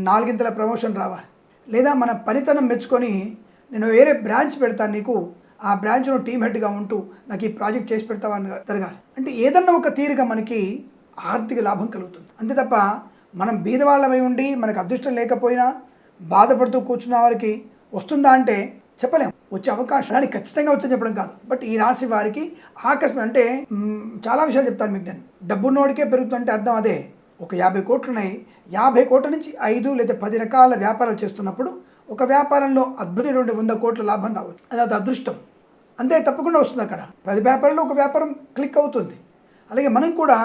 4 ప్రమోషన్ రావాలి, లేదా మన పనితనం మెచ్చుకొని నేను వేరే బ్రాంచ్ పెడతాను నీకు, ఆ బ్రాంచ్లో టీమ్ హెడ్గా ఉంటూ నాకు ఈ ప్రాజెక్ట్ చేసి పెడతావని జరగాలి. అంటే ఏదన్నా ఒక తీరుగా మనకి ఆర్థిక లాభం కలుగుతుంది. అంతే తప్ప మనం బీదవాళ్ళమై ఉండి మనకు అదృష్టం లేకపోయినా బాధపడుతూ కూర్చున్న వారికి వస్తుందా అంటే చెప్పలేము. వచ్చే అవకాశం దానికి ఖచ్చితంగా వచ్చని చెప్పడం కాదు. బట్ ఈ రాశి వారికి ఆకస్మిక అంటే చాలా విషయాలు చెప్తాను మీకు. నేను డబ్బున్నోడికే పెరుగుతుందంటే అర్థం అదే. ఒక 50 కోట్లు ఉన్నాయి, 50 కోట్ల నుంచి 5 లేదా 10 రకాల వ్యాపారాలు చేస్తున్నప్పుడు ఒక వ్యాపారంలో అద్భుతమైనటువంటి 100 కోట్ల లాభం రావచ్చు. అది అదృష్టం అంతే, తప్పకుండా వస్తుంది. అక్కడ 10 వ్యాపారంలో ఒక వ్యాపారం క్లిక్ అవుతుంది. అలాగే మనం కూడా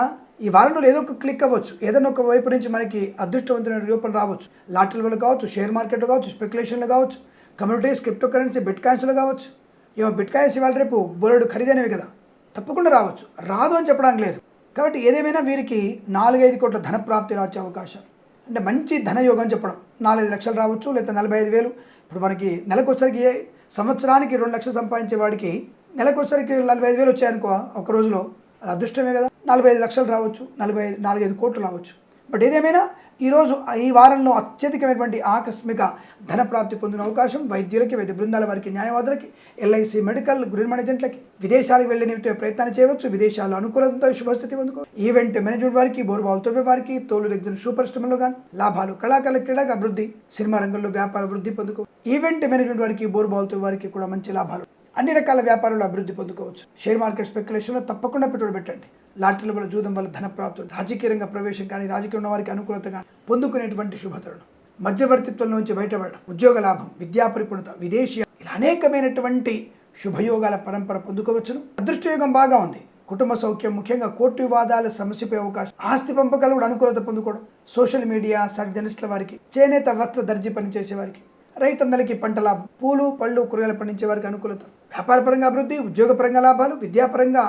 ఈ వారంలో ఏదో ఒక క్లిక్ అవ్వచ్చు. ఏదైనా ఒక వైపు నుంచి మనకి అదృష్టవంతమైన రూపం రావచ్చు. లాటరీల వల్ల కావచ్చు, షేర్ మార్కెట్లో కావచ్చు, స్పెక్యులేషన్లో కావచ్చు, కమ్యూనిటీస్, క్రిప్టో కరెన్సీ, బిట్ కాయిన్స్లో కావచ్చు. ఏమో బిట్ కాయిన్స్ ఇవాళ రేపు బోలెడు ఖరీదైనవి కదా, తప్పకుండా రావచ్చు. రాదు అని చెప్పడానికి లేదు. కాబట్టి ఏదేమైనా వీరికి 4-5 కోట్ల ధనప్రాప్తి వచ్చే అవకాశం. అంటే మంచి ధనయోగం చెప్పడం. 4-5 లక్షలు రావచ్చు, లేదా 45,000. ఇప్పుడు మనకి నెలకొచ్చరికి సంవత్సరానికి 2 లక్షలు సంపాదించే వాడికి నెలకొచ్చరికి 45,000 వచ్చాయనుకో ఒక రోజులో, అది అదృష్టమే కదా. 45 లక్షలు రావచ్చు, 4-5 కోట్లు రావచ్చు. బట్ ఏదేమైనా ఈరోజు ఈ వారంలో అత్యధికమైనటువంటి ఆకస్మిక ధనప్రాప్తి పొందిన అవకాశం వైద్యులకి, వైద్య బృందాల వారికి, న్యాయవాదులకి, ఎల్ఐసి, మెడికల్, గృహ ఏజెంట్లకి. విదేశాలకు వెళ్ళే ప్రయత్నాన్ని చేయవచ్చు. విదేశాల్లో అనుకూలంతో శుభస్థితి పొందుకో. ఈవెంట్ మేనేజ్మెంట్ వారికి, బోర్బాల్తో వారికి, తోలు రెగ్జిన్ సూపర్ స్టమ్లో కానీ లాభాలు. కళాకారుల క్రీడగా అభివృద్ధి, సినిమా రంగంలో వ్యాపార వృద్ధి పొందుకో. ఈవెంట్ మేనేజ్మెంట్ వారికి, బోర్బాల్తో వారికి కూడా మంచి లాభాలు. అన్ని రకాల వ్యాపారాలు అభివృద్ధి పొందుకోవచ్చు. షేర్ మార్కెట్, స్పెక్యులేషన్లో తప్పకుండా పెట్టుబడి పెట్టండి. లాటరీల వల్ల, జూదం వల్ల ధనప్రాప్తి. రాజకీయ రంగ ప్రవేశం కానీ, రాజకీయ ఉన్న వారికి అనుకూలతగా పొందుకునేటువంటి శుభతరుణం. మధ్యవర్తిత్వం నుంచి బయటపడడం, ఉద్యోగ లాభం, విద్యా పరిపూర్ణత, విదేశీ, ఇలా అనేకమైనటువంటి శుభయోగాల పరంపర పొందుకోవచ్చును. అదృష్టయోగం బాగా ఉంది. కుటుంబ సౌఖ్యం, ముఖ్యంగా కోర్టు వివాదాల సమస్యపై అవకాశం. ఆస్తి పంపకాలు కూడా అనుకూలత పొందుకోవడం. సోషల్ మీడియా, జర్నలిస్టుల వారికి, చేనేత వస్త్ర దర్జీ పనిచేసే వారికి, రైతందరికీ పంట లాభం, పూలు పళ్ళు కూరగాయలు పండించే వారికి అనుకూలత. వ్యాపారపరంగా అభివృద్ధి, ఉద్యోగపరంగా లాభాలు, విద్యాపరంగా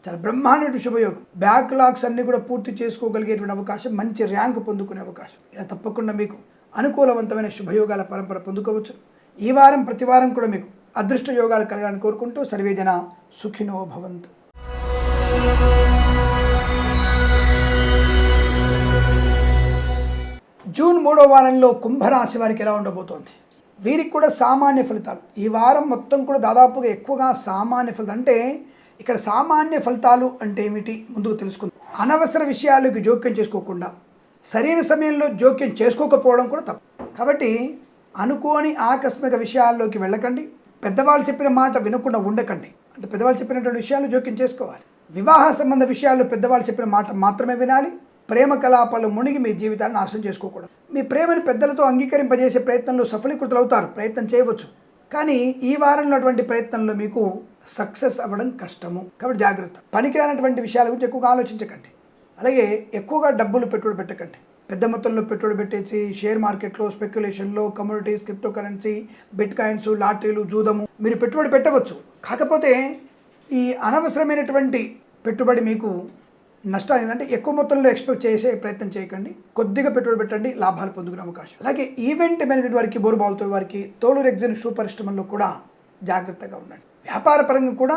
చాలా బ్రహ్మాండమైన శుభయోగం. బ్యాక్లాగ్స్ అన్నీ కూడా పూర్తి చేసుకోగలిగేటువంటి అవకాశం, మంచి ర్యాంక్ పొందుకునే అవకాశం. ఇలా తప్పకుండా మీకు అనుకూలవంతమైన శుభయోగాల పరంపర పొందుకోవచ్చు. ఈ వారం ప్రతి వారం కూడా మీకు అదృష్ట యోగాలు కలగాలని కోరుకుంటూ సర్వేజన సుఖినో భవంతు. జూన్ 3వ వారంలో కుంభరాశి వారికి ఎలా ఉండబోతోంది? వీరికి కూడా సామాన్య ఫలితాలు. ఈ వారం మొత్తం కూడా దాదాపుగా ఎక్కువగా సామాన్య ఫలితాలు. అంటే ఇక్కడ సామాన్య ఫలితాలు అంటే ఏమిటి ముందుకు తెలుసుకుందాం. అనవసర విషయాలకు జోక్యం చేసుకోకుండా, సరైన సమయంలో జోక్యం చేసుకోకపోవడం కూడా తప్పు. కాబట్టి అనుకోని ఆకస్మిక విషయాల్లోకి వెళ్ళకండి. పెద్దవాళ్ళు చెప్పిన మాట వినకుండా ఉండకండి. అంటే పెద్దవాళ్ళు చెప్పినటువంటి విషయాలు జోక్యం చేసుకోవాలి. వివాహ సంబంధ విషయాల్లో పెద్దవాళ్ళు చెప్పిన మాట మాత్రమే వినాలి. ప్రేమ కలాపాలు మునిగి మీ జీవితాన్ని నాశనం చేసుకోకూడదు. మీ ప్రేమను పెద్దలతో అంగీకరింపజేసే ప్రయత్నంలో సఫలీకృతులవుతారు, ప్రయత్నం చేయవచ్చు. కానీ ఈ వారంలో అటువంటి ప్రయత్నంలో మీకు సక్సెస్ అవ్వడం కష్టము. కాబట్టి జాగ్రత్త. పనికిరానటువంటి విషయాల గురించి ఎక్కువగా ఆలోచించకండి. అలాగే ఎక్కువగా డబ్బులు పెట్టుబడి పెట్టకండి. పెద్ద మొత్తంలో పెట్టుబడి పెట్టేసి షేర్ మార్కెట్లో, స్పెక్యులేషన్లో, commodities, cryptocurrency, bitcoins, లాటరీలు, జూదము మీరు పెట్టుబడి పెట్టవచ్చు. కాకపోతే ఈ అనవసరమైనటువంటి పెట్టుబడి మీకు నష్టాలు ఏంటంటే ఎక్కువ మొత్తంలో ఎక్స్పెక్ట్ చేసే ప్రయత్నం చేయకండి. కొద్దిగా పెట్టుబడి పెట్టండి, లాభాలు పొందుకునే అవకాశం. అలాగే ఈవెంట్ మేనేజ్మెంట్ వారికి, బోరుబావులతో వారికి, తోలు రెగ్జిన్ షూ పరిశ్రమల్లో కూడా జాగ్రత్తగా ఉండండి. వ్యాపార పరంగా కూడా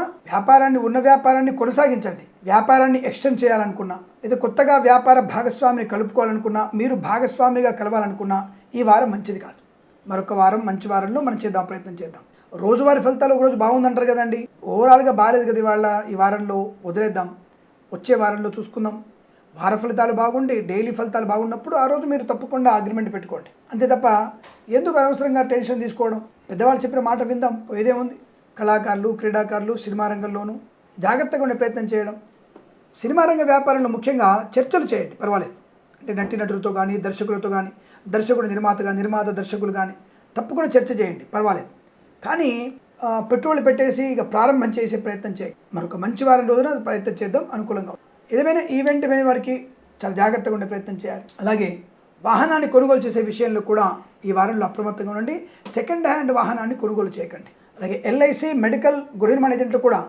ఉన్న వ్యాపారాన్ని కొనసాగించండి. వ్యాపారాన్ని ఎక్స్టెండ్ చేయాలనుకున్నా, లేదా కొత్తగా వ్యాపార భాగస్వామిని కలుపుకోవాలనుకున్నా, మీరు భాగస్వామిగా కలవాలనుకున్నా ఈ వారం మంచిది కాదు. మరొక వారం మంచి వారంలో మనం ప్రయత్నం చేద్దాం. రోజువారీ ఫలితాలు ఒకరోజు బాగుందంటారు కదండి, ఓవరాల్గా బాగాలేదు కదా ఇవాళ, ఈ వారంలో వదిలేద్దాం, వచ్చే వారంలో చూసుకుందాం. వార ఫలితాలు బాగుండి డైలీ ఫలితాలు బాగున్నప్పుడు ఆ రోజు మీరు తప్పకుండా అగ్రిమెంట్ పెట్టుకోండి. అంతే తప్ప ఎందుకు అనవసరంగా టెన్షన్ తీసుకోవడం? పెద్దవాళ్ళు చెప్పిన మాట విందాం, ఏదేముంది. కళాకారులు, క్రీడాకారులు, సినిమా రంగంలోనూ జాగ్రత్తగా ఉండే ప్రయత్నం చేయడం. సినిమా రంగ వ్యాపారంలో ముఖ్యంగా చర్చలు చేయండి, పర్వాలేదు. అంటే నటులతో కానీ, దర్శకులతో కానీ, దర్శకుడు నిర్మాత దర్శకులు కానీ తప్పకుండా చర్చ చేయండి, పర్వాలేదు. కానీ పెట్టుబడులు పెట్టేసి ఇక ప్రారంభం చేసే ప్రయత్నం చేయండి. మరొక మంచి వారం రోజున ప్రయత్నం చేద్దాం, అనుకూలంగా ఉంటుంది. ఏదైనా ఈవెంట్ అయిన వారికి చాలా జాగ్రత్తగా ఉండే ప్రయత్నం చేయాలి. అలాగే వాహనాన్ని కొనుగోలు చేసే విషయంలో కూడా ఈ వారంలో అప్రమత్తంగా ఉండండి. సెకండ్ హ్యాండ్ వాహనాన్ని కొనుగోలు చేయకండి. అలాగే ఎల్ఐసి, మెడికల్, గృహ నిర్మాణ ఏజెంట్లు కూడా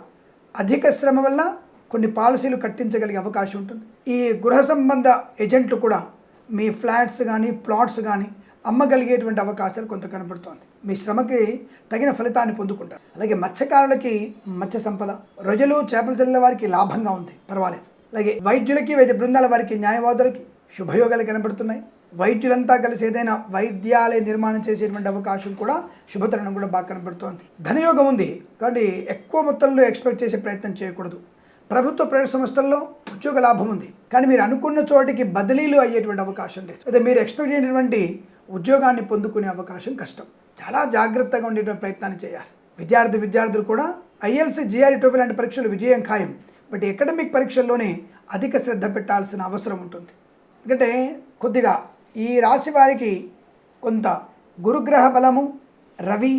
అధిక శ్రమ వల్ల కొన్ని పాలసీలు కట్టించగలిగే అవకాశం ఉంటుంది. ఈ గృహ సంబంధ ఏజెంట్లు కూడా మీ ఫ్లాట్స్ కానీ, ప్లాట్స్ కానీ అమ్మగలిగేటువంటి అవకాశాలు కొంత కనబడుతోంది. మీ శ్రమకి తగిన ఫలితాన్ని పొందుకుంటారు. అలాగే మత్స్యకారులకి మత్స్య సంపద, రొయ్యలు, చేపలు తెల్ల వారికి లాభంగా ఉంది, పర్వాలేదు. అలాగే వైద్యులకి, వైద్య బృందాల వారికి, న్యాయవాదులకి శుభయోగాలు కనబడుతున్నాయి. వైద్యులంతా కలిసి ఏదైనా వైద్యాలయ నిర్మాణం చేసేటువంటి అవకాశం కూడా, శుభతరుణం కూడా బాగా కనబడుతోంది. ధనయోగం ఉంది, కానీ ఎక్కువ మొత్తంలో ఎక్స్పెక్ట్ చేసే ప్రయత్నం చేయకూడదు. ప్రభుత్వ ప్రైవేట్ సంస్థల్లో ఉద్యోగ లాభం ఉంది, కానీ మీరు అనుకున్న చోటికి బదిలీలు అయ్యేటువంటి అవకాశం లేదు. లేదా మీరు ఎక్స్పెక్ట్ చేసినటువంటి ఉద్యోగాన్ని పొందుకునే అవకాశం కష్టం. చాలా జాగ్రత్తగా ఉండేటువంటి ప్రయత్నాన్ని చేయాలి. విద్యార్థులు కూడా ఐఎల్స్, జిఆర్ఈ, టోఫెల్ లాంటి పరీక్షలు విజయం ఖాయం. బట్ అకాడమిక్ పరీక్షల్లోనే అధిక శ్రద్ధ పెట్టాల్సిన అవసరం ఉంటుంది. ఎందుకంటే కొద్దిగా ఈ రాశి వారికి కొంత గురుగ్రహ బలము, రవి,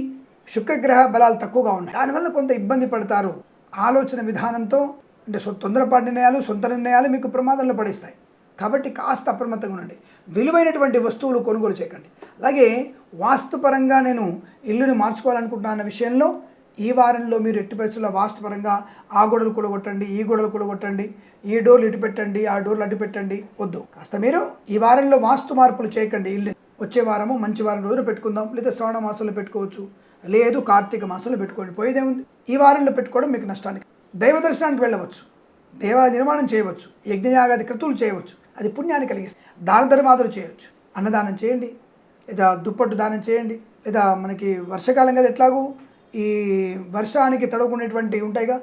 శుక్రగ్రహ బలాలు తక్కువగా ఉన్నాయి. దానివల్ల కొంత ఇబ్బంది పడతారు. ఆలోచన విధానంతో అంటే తొందరపాటు నిర్ణయాలు, సొంత నిర్ణయాలు మీకు ప్రమాదంలో పడిస్తాయి. కాబట్టి కాస్త అప్రమత్తంగా ఉండండి. విలువైనటువంటి వస్తువులు కొనుగోలు చేయకండి. అలాగే వాస్తుపరంగా నేను ఇల్లుని మార్చుకోవాలనుకుంటున్నా అన్న విషయంలో ఈ వారంలో మీరు ఎట్టి పరిస్థితుల్లో వాస్తుపరంగా ఆ గోడలు కూలగొట్టండి, ఈ గోడలు కూలగొట్టండి, ఈ డోర్లు ఇటు పెట్టండి, ఆ డోర్లు అడ్డు పెట్టండి, వద్దు. కాస్త మీరు ఈ వారంలో వాస్తు మార్పులు చేయకండి. ఇల్లు వచ్చే వారము మంచి వారం రోజున పెట్టుకుందాం, లేదా శ్రావణ మాసంలో పెట్టుకోవచ్చు, లేదు కార్తీక మాసంలో పెట్టుకోండి, పోయేదేముంది. ఈ వారంలో పెట్టుకోవడం మీకు నష్టానికి. దైవ దర్శనానికి వెళ్ళవచ్చు, దేవాలయ నిర్మాణం చేయవచ్చు, యజ్ఞయాగాది క్రతువులు చేయవచ్చు, అది పుణ్యాన్ని కలిగిస్తుంది. దాన ధర్మాదులు చేయవచ్చు, అన్నదానం చేయండి, లేదా దుప్పట్టు దానం చేయండి, లేదా మనకి వర్షాకాలం కదా ఎట్లాగూ ఈ వర్షానికి తడవకునేటువంటి ఉంటాయిగా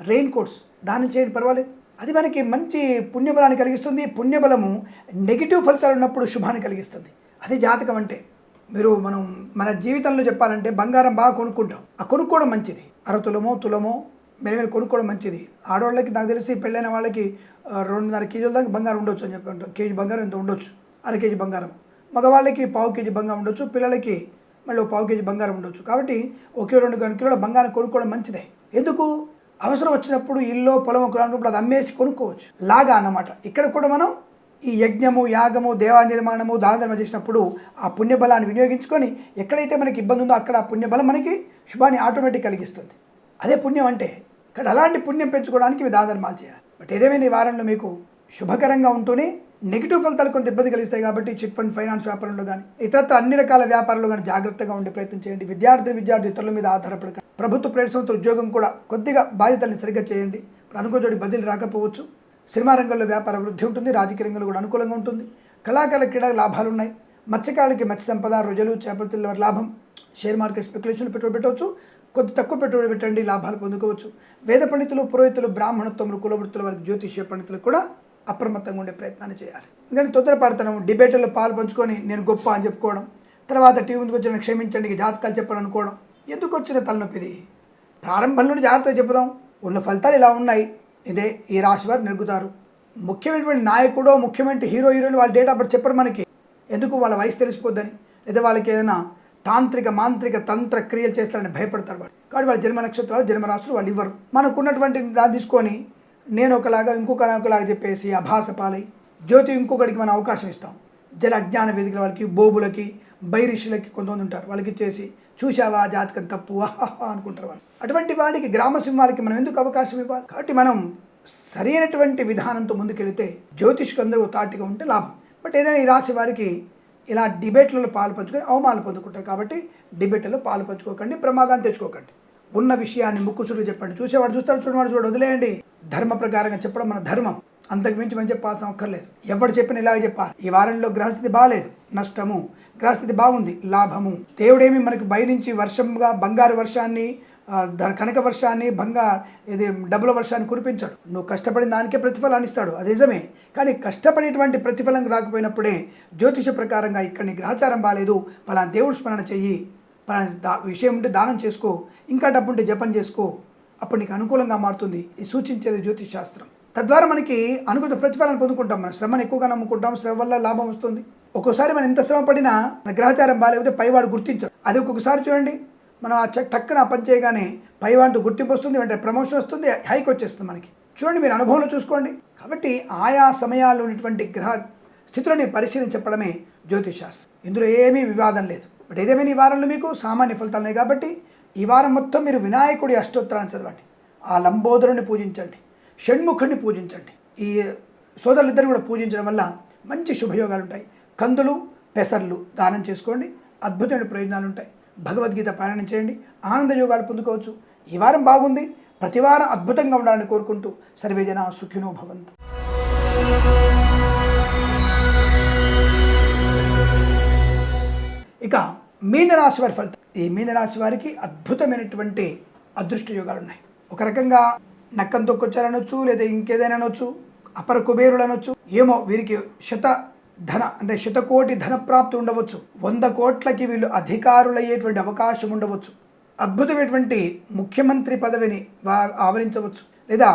రెయిన్ కోట్స్, దానం చేయండి, పర్వాలేదు. అది మనకి మంచి పుణ్యబలాన్ని కలిగిస్తుంది. పుణ్యబలము నెగిటివ్ ఫలితాలు ఉన్నప్పుడు శుభాన్ని కలిగిస్తుంది. అది జాతకం అంటే. మనం మన జీవితంలో చెప్పాలంటే బంగారం బాగా కొనుక్కుంటాం, ఆ కొనుక్కోవడం మంచిది. 60 తులమో మెల్లమెల్ల కొనుక్కోవడం మంచిది. ఆడవాళ్ళకి నాకు తెలిసి పెళ్ళైన వాళ్ళకి 2.5 కేజీల దాకా బంగారం ఉండొచ్చు అని చెప్పి అంటారు. కేజీ బంగారం ఎంత ఉండొచ్చు, అర కేజీ బంగారం. మగవాళ్ళకి 1/4 కేజీ బంగారం ఉండొచ్చు, పిల్లలకి మళ్ళీ 1/4 కేజీ బంగారం ఉండొచ్చు. కాబట్టి 1-2 కిలోల బంగారం కొనుక్కోవడం మంచిదే. ఎందుకు? అవసరం వచ్చినప్పుడు ఇల్లు, పొలం కొనుక్కున్నప్పుడు అది అమ్మేసి కొనుక్కోవచ్చు లాగా అన్నమాట. ఇక్కడ కూడా మనం ఈ యజ్ఞము, యాగము, దేవా నిర్మాణము, దాన ధర్మం చేసినప్పుడు ఆ పుణ్యబలాన్ని వినియోగించుకొని ఎక్కడైతే మనకి ఇబ్బంది ఉందో అక్కడ ఆ పుణ్యబలం మనకి శుభాన్ని ఆటోమేటిక్ కలిగిస్తుంది. అదే పుణ్యం అంటే. కానీ అలాంటి పుణ్యం పెంచుకోవడానికి మీ దానధర్మాలు చేయాలి. బట్ ఏదేమైనా ఈ వారంలో మీకు శుభకరంగా ఉంటూనే నెగిటివ్ ఫలితాలు కొంత ఇబ్బంది కలిగిస్తాయి. కాబట్టి చిట్ ఫండ్ ఫైనాన్స్ వ్యాపారంలో కానీ ఇతరత్ర అన్ని రకాల వ్యాపారాల్లో కానీ జాగ్రత్తగా ఉండే ప్రయత్నం చేయండి. విద్యార్థి ఇతరుల మీద ఆధారపడకండి. ప్రభుత్వ ప్రైవేట్ సంస్థల ఉద్యోగం కూడా కొద్దిగా బాధ్యతల్ని సరిగ్గా చేయండి. అనుకోని బదిలీ రాకపోవచ్చు. సినిమా రంగంలో వ్యాపార వృద్ధి ఉంటుంది. రాజకీయ రంగంలో కూడా అనుకూలంగా ఉంటుంది. కళాకారుల క్రీడా లాభాలు ఉన్నాయి. మత్స్యకారులకి మత్స్య సంపద, రొయ్యలు, చేపల వారి లాభం. షేర్ మార్కెట్ స్పెక్యులేషన్ పెట్టుబడి పెట్టవచ్చు. కొద్ది తక్కువ పెట్టుబడి పెట్టండి, లాభాలు పొందుకోవచ్చు. వేద పండితులు, పురోహితులు, బ్రాహ్మణత్వములు, కులవృత్తుల వారికి, జ్యోతిష్య పండితులకు కూడా అప్రమత్తంగా ఉండే ప్రయత్నాన్ని చేయాలి. ఎందుకంటే తొందరపడతాం. డిబేట్లలో పాలు పంచుకొని నేను గొప్ప అని చెప్పుకోవడం, తర్వాత టీవీ ముందుకు వచ్చిన క్షమించండి జాతకాలు చెప్పాలని అనుకోవడం ఎందుకు వచ్చిన తలనొప్పిది? ప్రారంభంలో జాగ్రత్తగా చెప్పుదాం. ఉన్న ఫలితాలు ఇలా ఉన్నాయి, ఇదే ఈ రాశి వారు నెరుగుతారు. ముఖ్యమైనటువంటి నాయకుడో ముఖ్యమైన హీరోయిన్లు వాళ్ళ డేట్ ఆఫ్ బర్త్ చెప్పరు మనకి. ఎందుకు? వాళ్ళ వయసు తెలిసిపోద్దని, లేదా వాళ్ళకి ఏదైనా తాంత్రిక మాంత్రిక తంత్ర క్రియలు చేస్తారని భయపడతారు వాళ్ళు. కాబట్టి వాళ్ళ జన్మ నక్షత్రాలు జన్మరాశులు వాళ్ళు ఇవ్వరు. మనకున్నటువంటి దాన్ని తీసుకొని నేను ఒకలాగా ఒకలాగా చెప్పేసి అభాస పాలై జ్యోతి ఇంకొకటికి మనం అవకాశం ఇస్తాం. జన అజ్ఞాన వేదికల వాళ్ళకి, బోబులకి, బైరిషులకి కొంతమంది ఉంటారు. వాళ్ళకి ఇచ్చేసి చూశావా జాతకం తప్పు ఆహా అనుకుంటారు వాళ్ళు. అటువంటి వాడికి గ్రామ సింహాలకి మనం ఎందుకు అవకాశం ఇవ్వాలి? కాబట్టి మనం సరైనటువంటి విధానంతో ముందుకెళితే జ్యోతిష్కు అందరూ తాటిగా ఉంటే లాభం. బట్ ఏదైనా ఈ రాశి వారికి ఇలా డిబేట్లలో పాలు పంచుకొని అవమానాలు పొందుకుంటారు. కాబట్టి డిబేట్లలో పాలు పంచుకోకండి, ప్రమాదాన్ని తెచ్చుకోకండి. ఉన్న విషయాన్ని ముక్కుచుడు చెప్పండి. చూసేవాడు చూస్తాడు, చూడవాడు చూడ వదిలేయండి. ధర్మ ప్రకారంగా చెప్పడం మన ధర్మం. అంతకు మించి మనం చెప్పాల్సిన అక్కర్లేదు. ఎవరు చెప్పిన ఇలాగే చెప్పాలి. ఈ వారంలో గ్రహస్థితి బాగాలేదు, నష్టము. గ్రహస్థితి బాగుంది, లాభము. దేవుడేమి మనకి బయలుంచి వర్షంగా బంగారు వర్షాన్ని, కనక వర్షాన్ని, ఇది డబ్బుల వర్షాన్ని కురిపించాడు. నువ్వు కష్టపడిన దానికే ప్రతిఫలాన్ని ఇస్తాడు, అది నిజమే. కానీ కష్టపడేటువంటి ప్రతిఫలం రాకపోయినప్పుడే జ్యోతిష ప్రకారంగా ఇక్కడ నీ గ్రహచారం బాగాలేదు, పలానా దేవుడు స్మరణ చెయ్యి, పలానా విషయం ఉంటే దానం చేసుకో, ఇంకా డబ్బు ఉంటే జపం చేసుకో, అప్పుడు నీకు అనుకూలంగా మారుతుంది. ఇది సూచించేది జ్యోతిష్ శాస్త్రం. తద్వారా మనకి అనుకూల ప్రతిఫలాన్ని పొందుకుంటాం. మన శ్రమను ఎక్కువగా నమ్ముకుంటాం, శ్రమ వల్ల లాభం వస్తుంది. ఒక్కోసారి మనం ఎంత శ్రమ పడినా మన గ్రహచారం బాగాలేకపోతే పైవాడు గుర్తించాడు. అది ఒక్కొక్కసారి చూడండి, మనం ఆ టక్కున పని చేయగానే పైవాడితో గుర్తింపు వస్తుంది, వెంటనే ప్రమోషన్ వస్తుంది, హైక్ వచ్చేస్తుంది మనకి. చూడండి, మీరు అనుభవంలో చూసుకోండి. కాబట్టి ఆయా సమయాల్లో ఉన్నటువంటి గ్రహ స్థితులని పరిశీలించి చెప్పడమే జ్యోతిష్ శాస్త్రం. ఇందులో ఏమీ వివాదం లేదు. బట్ ఏదేమైనా ఈ వారంలో మీకు సామాన్య ఫలితాలు ఉన్నాయి. కాబట్టి ఈ వారం మొత్తం మీరు వినాయకుడి అష్టోత్తరాన్ని చదవండి, ఆ లంబోదరుని పూజించండి, షణ్ముఖుడిని పూజించండి. ఈ సోదరులిద్దరిని కూడా పూజించడం వల్ల మంచి శుభయోగాలు ఉంటాయి. కందులు, పెసర్లు దానం చేసుకోండి, అద్భుతమైన ప్రయోజనాలు ఉంటాయి. భగవద్గీత పారాయణం చేయండి, ఆనంద యోగాలు పొందుకోవచ్చు. ఈ వారం బాగుంది. ప్రతి వారం అద్భుతంగా ఉండాలని కోరుకుంటూ సర్వేజన సుఖినో భవంతు. ఇక మీనరాశి వారి ఫలితం. ఈ మీనరాశి వారికి అద్భుతమైనటువంటి అదృష్ట యోగాలు ఉన్నాయి. ఒక రకంగా నక్కం తొక్కొచ్చారనొచ్చు, లేదా ఇంకేదైనా అనొచ్చు, అపర కుబేరులు అనొచ్చు. ఏమో వీరికి శతకోటి ధన ప్రాప్తి ఉండవచ్చు. 100 కోట్లకి వీళ్ళు అధికారులయ్యేటువంటి అవకాశం ఉండవచ్చు. అద్భుతమైనటువంటి ముఖ్యమంత్రి పదవిని ఆవరించవచ్చు, లేదా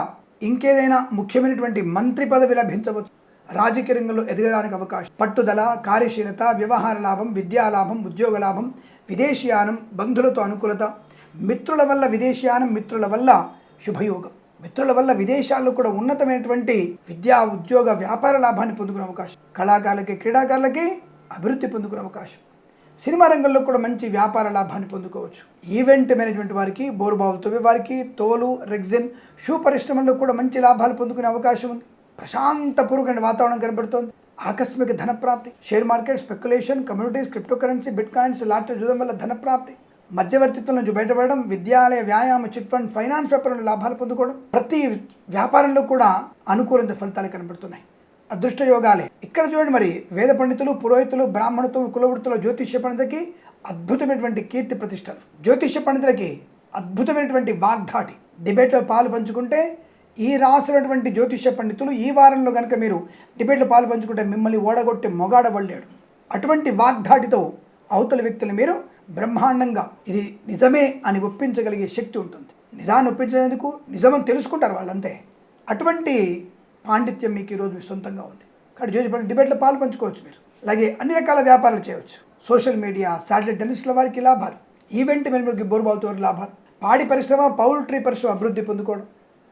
ఇంకేదైనా ముఖ్యమైనటువంటి మంత్రి పదవి లభించవచ్చు. రాజకీయ రంగంలో ఎదగడానికి అవకాశం. పట్టుదల, కార్యశీలత, వ్యవహార లాభం, విద్యా లాభం, ఉద్యోగ లాభం, విదేశీయానం, బంధువులతో అనుకూలత, మిత్రుల వల్ల విదేశీయానం, మిత్రుల వల్ల శుభయోగం, మిత్రుల వల్ల విదేశాల్లో కూడా ఉన్నతమైనటువంటి విద్యా, ఉద్యోగ, వ్యాపార లాభాన్ని పొందుకునే అవకాశం. కళాకారులకి, క్రీడాకారులకి అభివృద్ధి పొందుకునే అవకాశం. సినిమా రంగంలో కూడా మంచి వ్యాపార లాభాన్ని పొందుకోవచ్చు. ఈవెంట్ మేనేజ్మెంట్ వారికి, బోరుబావులు తవ్వే వారికి, తోలు, రెగ్జిన్, షూ పరిశ్రమల్లో కూడా మంచి లాభాలు పొందుకునే అవకాశం ఉంది. ప్రశాంతపూర్వకమైన వాతావరణం కనబడుతోంది. ఆకస్మిక ధనప్రాప్తి, share market, speculation, communities, cryptocurrency, bit coins, lottery చూడడం వల్ల ధనప్రాప్తి, మధ్యవర్తిత్వం నుంచి బయటపడడం, విద్యాలయ, వ్యాయామ, చిట్ ఫండ్, ఫైనాన్స్ వ్యాపారంలో లాభాలు పొందుకోవడం, ప్రతి వ్యాపారంలో కూడా అనుకూలమైన ఫలితాలు కనబడుతున్నాయి. అదృష్ట యోగాలే. ఇక్కడ చూడండి, మరి వేద పండితులు, పురోహితులు, బ్రాహ్మణత్వం, కులవృత్తుల, జ్యోతిష్య పండితులకి అద్భుతమైనటువంటి కీర్తి ప్రతిష్టలు. జ్యోతిష్య పండితులకి అద్భుతమైనటువంటి వాగ్ధాటి. డిబేట్లో పాలు పంచుకుంటే ఈ రాసినటువంటి జ్యోతిష్య పండితులు ఈ వారంలో కనుక మీరు డిబేట్లో పాలు పంచుకుంటే మిమ్మల్ని ఓడగొట్టి మొగాడబడలేడు. అటువంటి వాగ్ధాటితో అవతల వ్యక్తులు మీరు బ్రహ్మాండంగా ఇది నిజమే అని ఒప్పించగలిగే శక్తి ఉంటుంది. నిజాన్ని ఒప్పించేందుకు నిజమని తెలుసుకుంటారు వాళ్ళంతే. అటువంటి పాండిత్యం మీకు ఈరోజు మీ సొంతంగా ఉంది. కాబట్టి జ్యోతిష డిబేట్లో పాలు పంచుకోవచ్చు మీరు. అలాగే అన్ని రకాల వ్యాపారాలు చేయవచ్చు. సోషల్ మీడియా, శాటిలైట్ జర్నలిస్టుల వారికి లాభాలు, ఈవెంట్ మేనేజ్మెంట్కి, బోరుబావుతో లాభాలు, పాడి పరిశ్రమ, పౌల్ట్రీ పరిశ్రమ అభివృద్ధి పొందుకోవడం,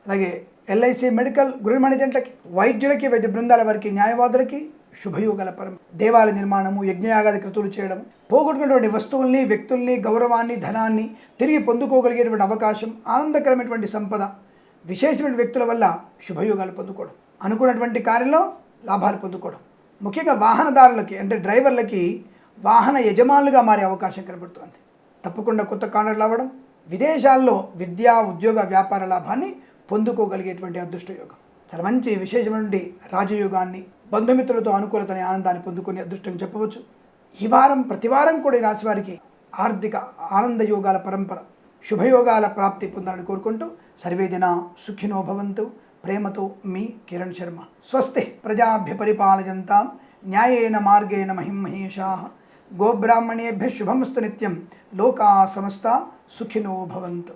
అలాగే ఎల్ఐసి, మెడికల్, గృహ మేనేజెంట్లకి, వైద్యులకి, వైద్య బృందాల వారికి, న్యాయవాదులకి శుభయోగాల పరం. దేవాలయ నిర్మాణము, యజ్ఞయాగాది క్రతువులు చేయడం, పోగొట్టుకున్నటువంటి వస్తువుల్ని, వ్యక్తుల్ని, గౌరవాన్ని, ధనాన్ని తిరిగి పొందుకోగలిగేటువంటి అవకాశం, ఆనందకరమైనటువంటి సంపద, విశేషమైన వ్యక్తుల వల్ల శుభయోగాలు పొందుకోవడం, అనుకున్నటువంటి కార్యంలో లాభాలు పొందుకోవడం, ముఖ్యంగా వాహనదారులకి అంటే డ్రైవర్లకి వాహన యజమానులుగా మారే అవకాశం కనబడుతుంది. తప్పకుండా కొత్త కాంట్రాక్ట్లు అవ్వడం, విదేశాల్లో విద్యా ఉద్యోగ వ్యాపార లాభాన్ని పొందుకోగలిగేటువంటి అదృష్ట యోగం, చాలా మంచి విశేషమైన రాజయోగాన్ని, బంధుమిత్రులతో అనుకూలతని ఆనందాన్ని పొందుకునే అదృష్టం చెప్పవచ్చు. ఈ వారం ప్రతివారం కూడా ఈ రాశి వారికి ఆర్థిక ఆనంద యోగాల పరంపర, శుభయోగాల ప్రాప్తి పొందాలని కోరుకుంటూ సర్వేజన సుఖినో భవంతు. ప్రేమతో మీ కిరణ్ శర్మ. స్వస్తి ప్రజాభ్య పరిపాలయంతాం న్యాయేన మార్గేణ మహిమహేషాః. గోబ్రాహ్మణేభ్య శుభమస్తు నిత్యం. లోకా సమస్త సుఖినో భవంతు.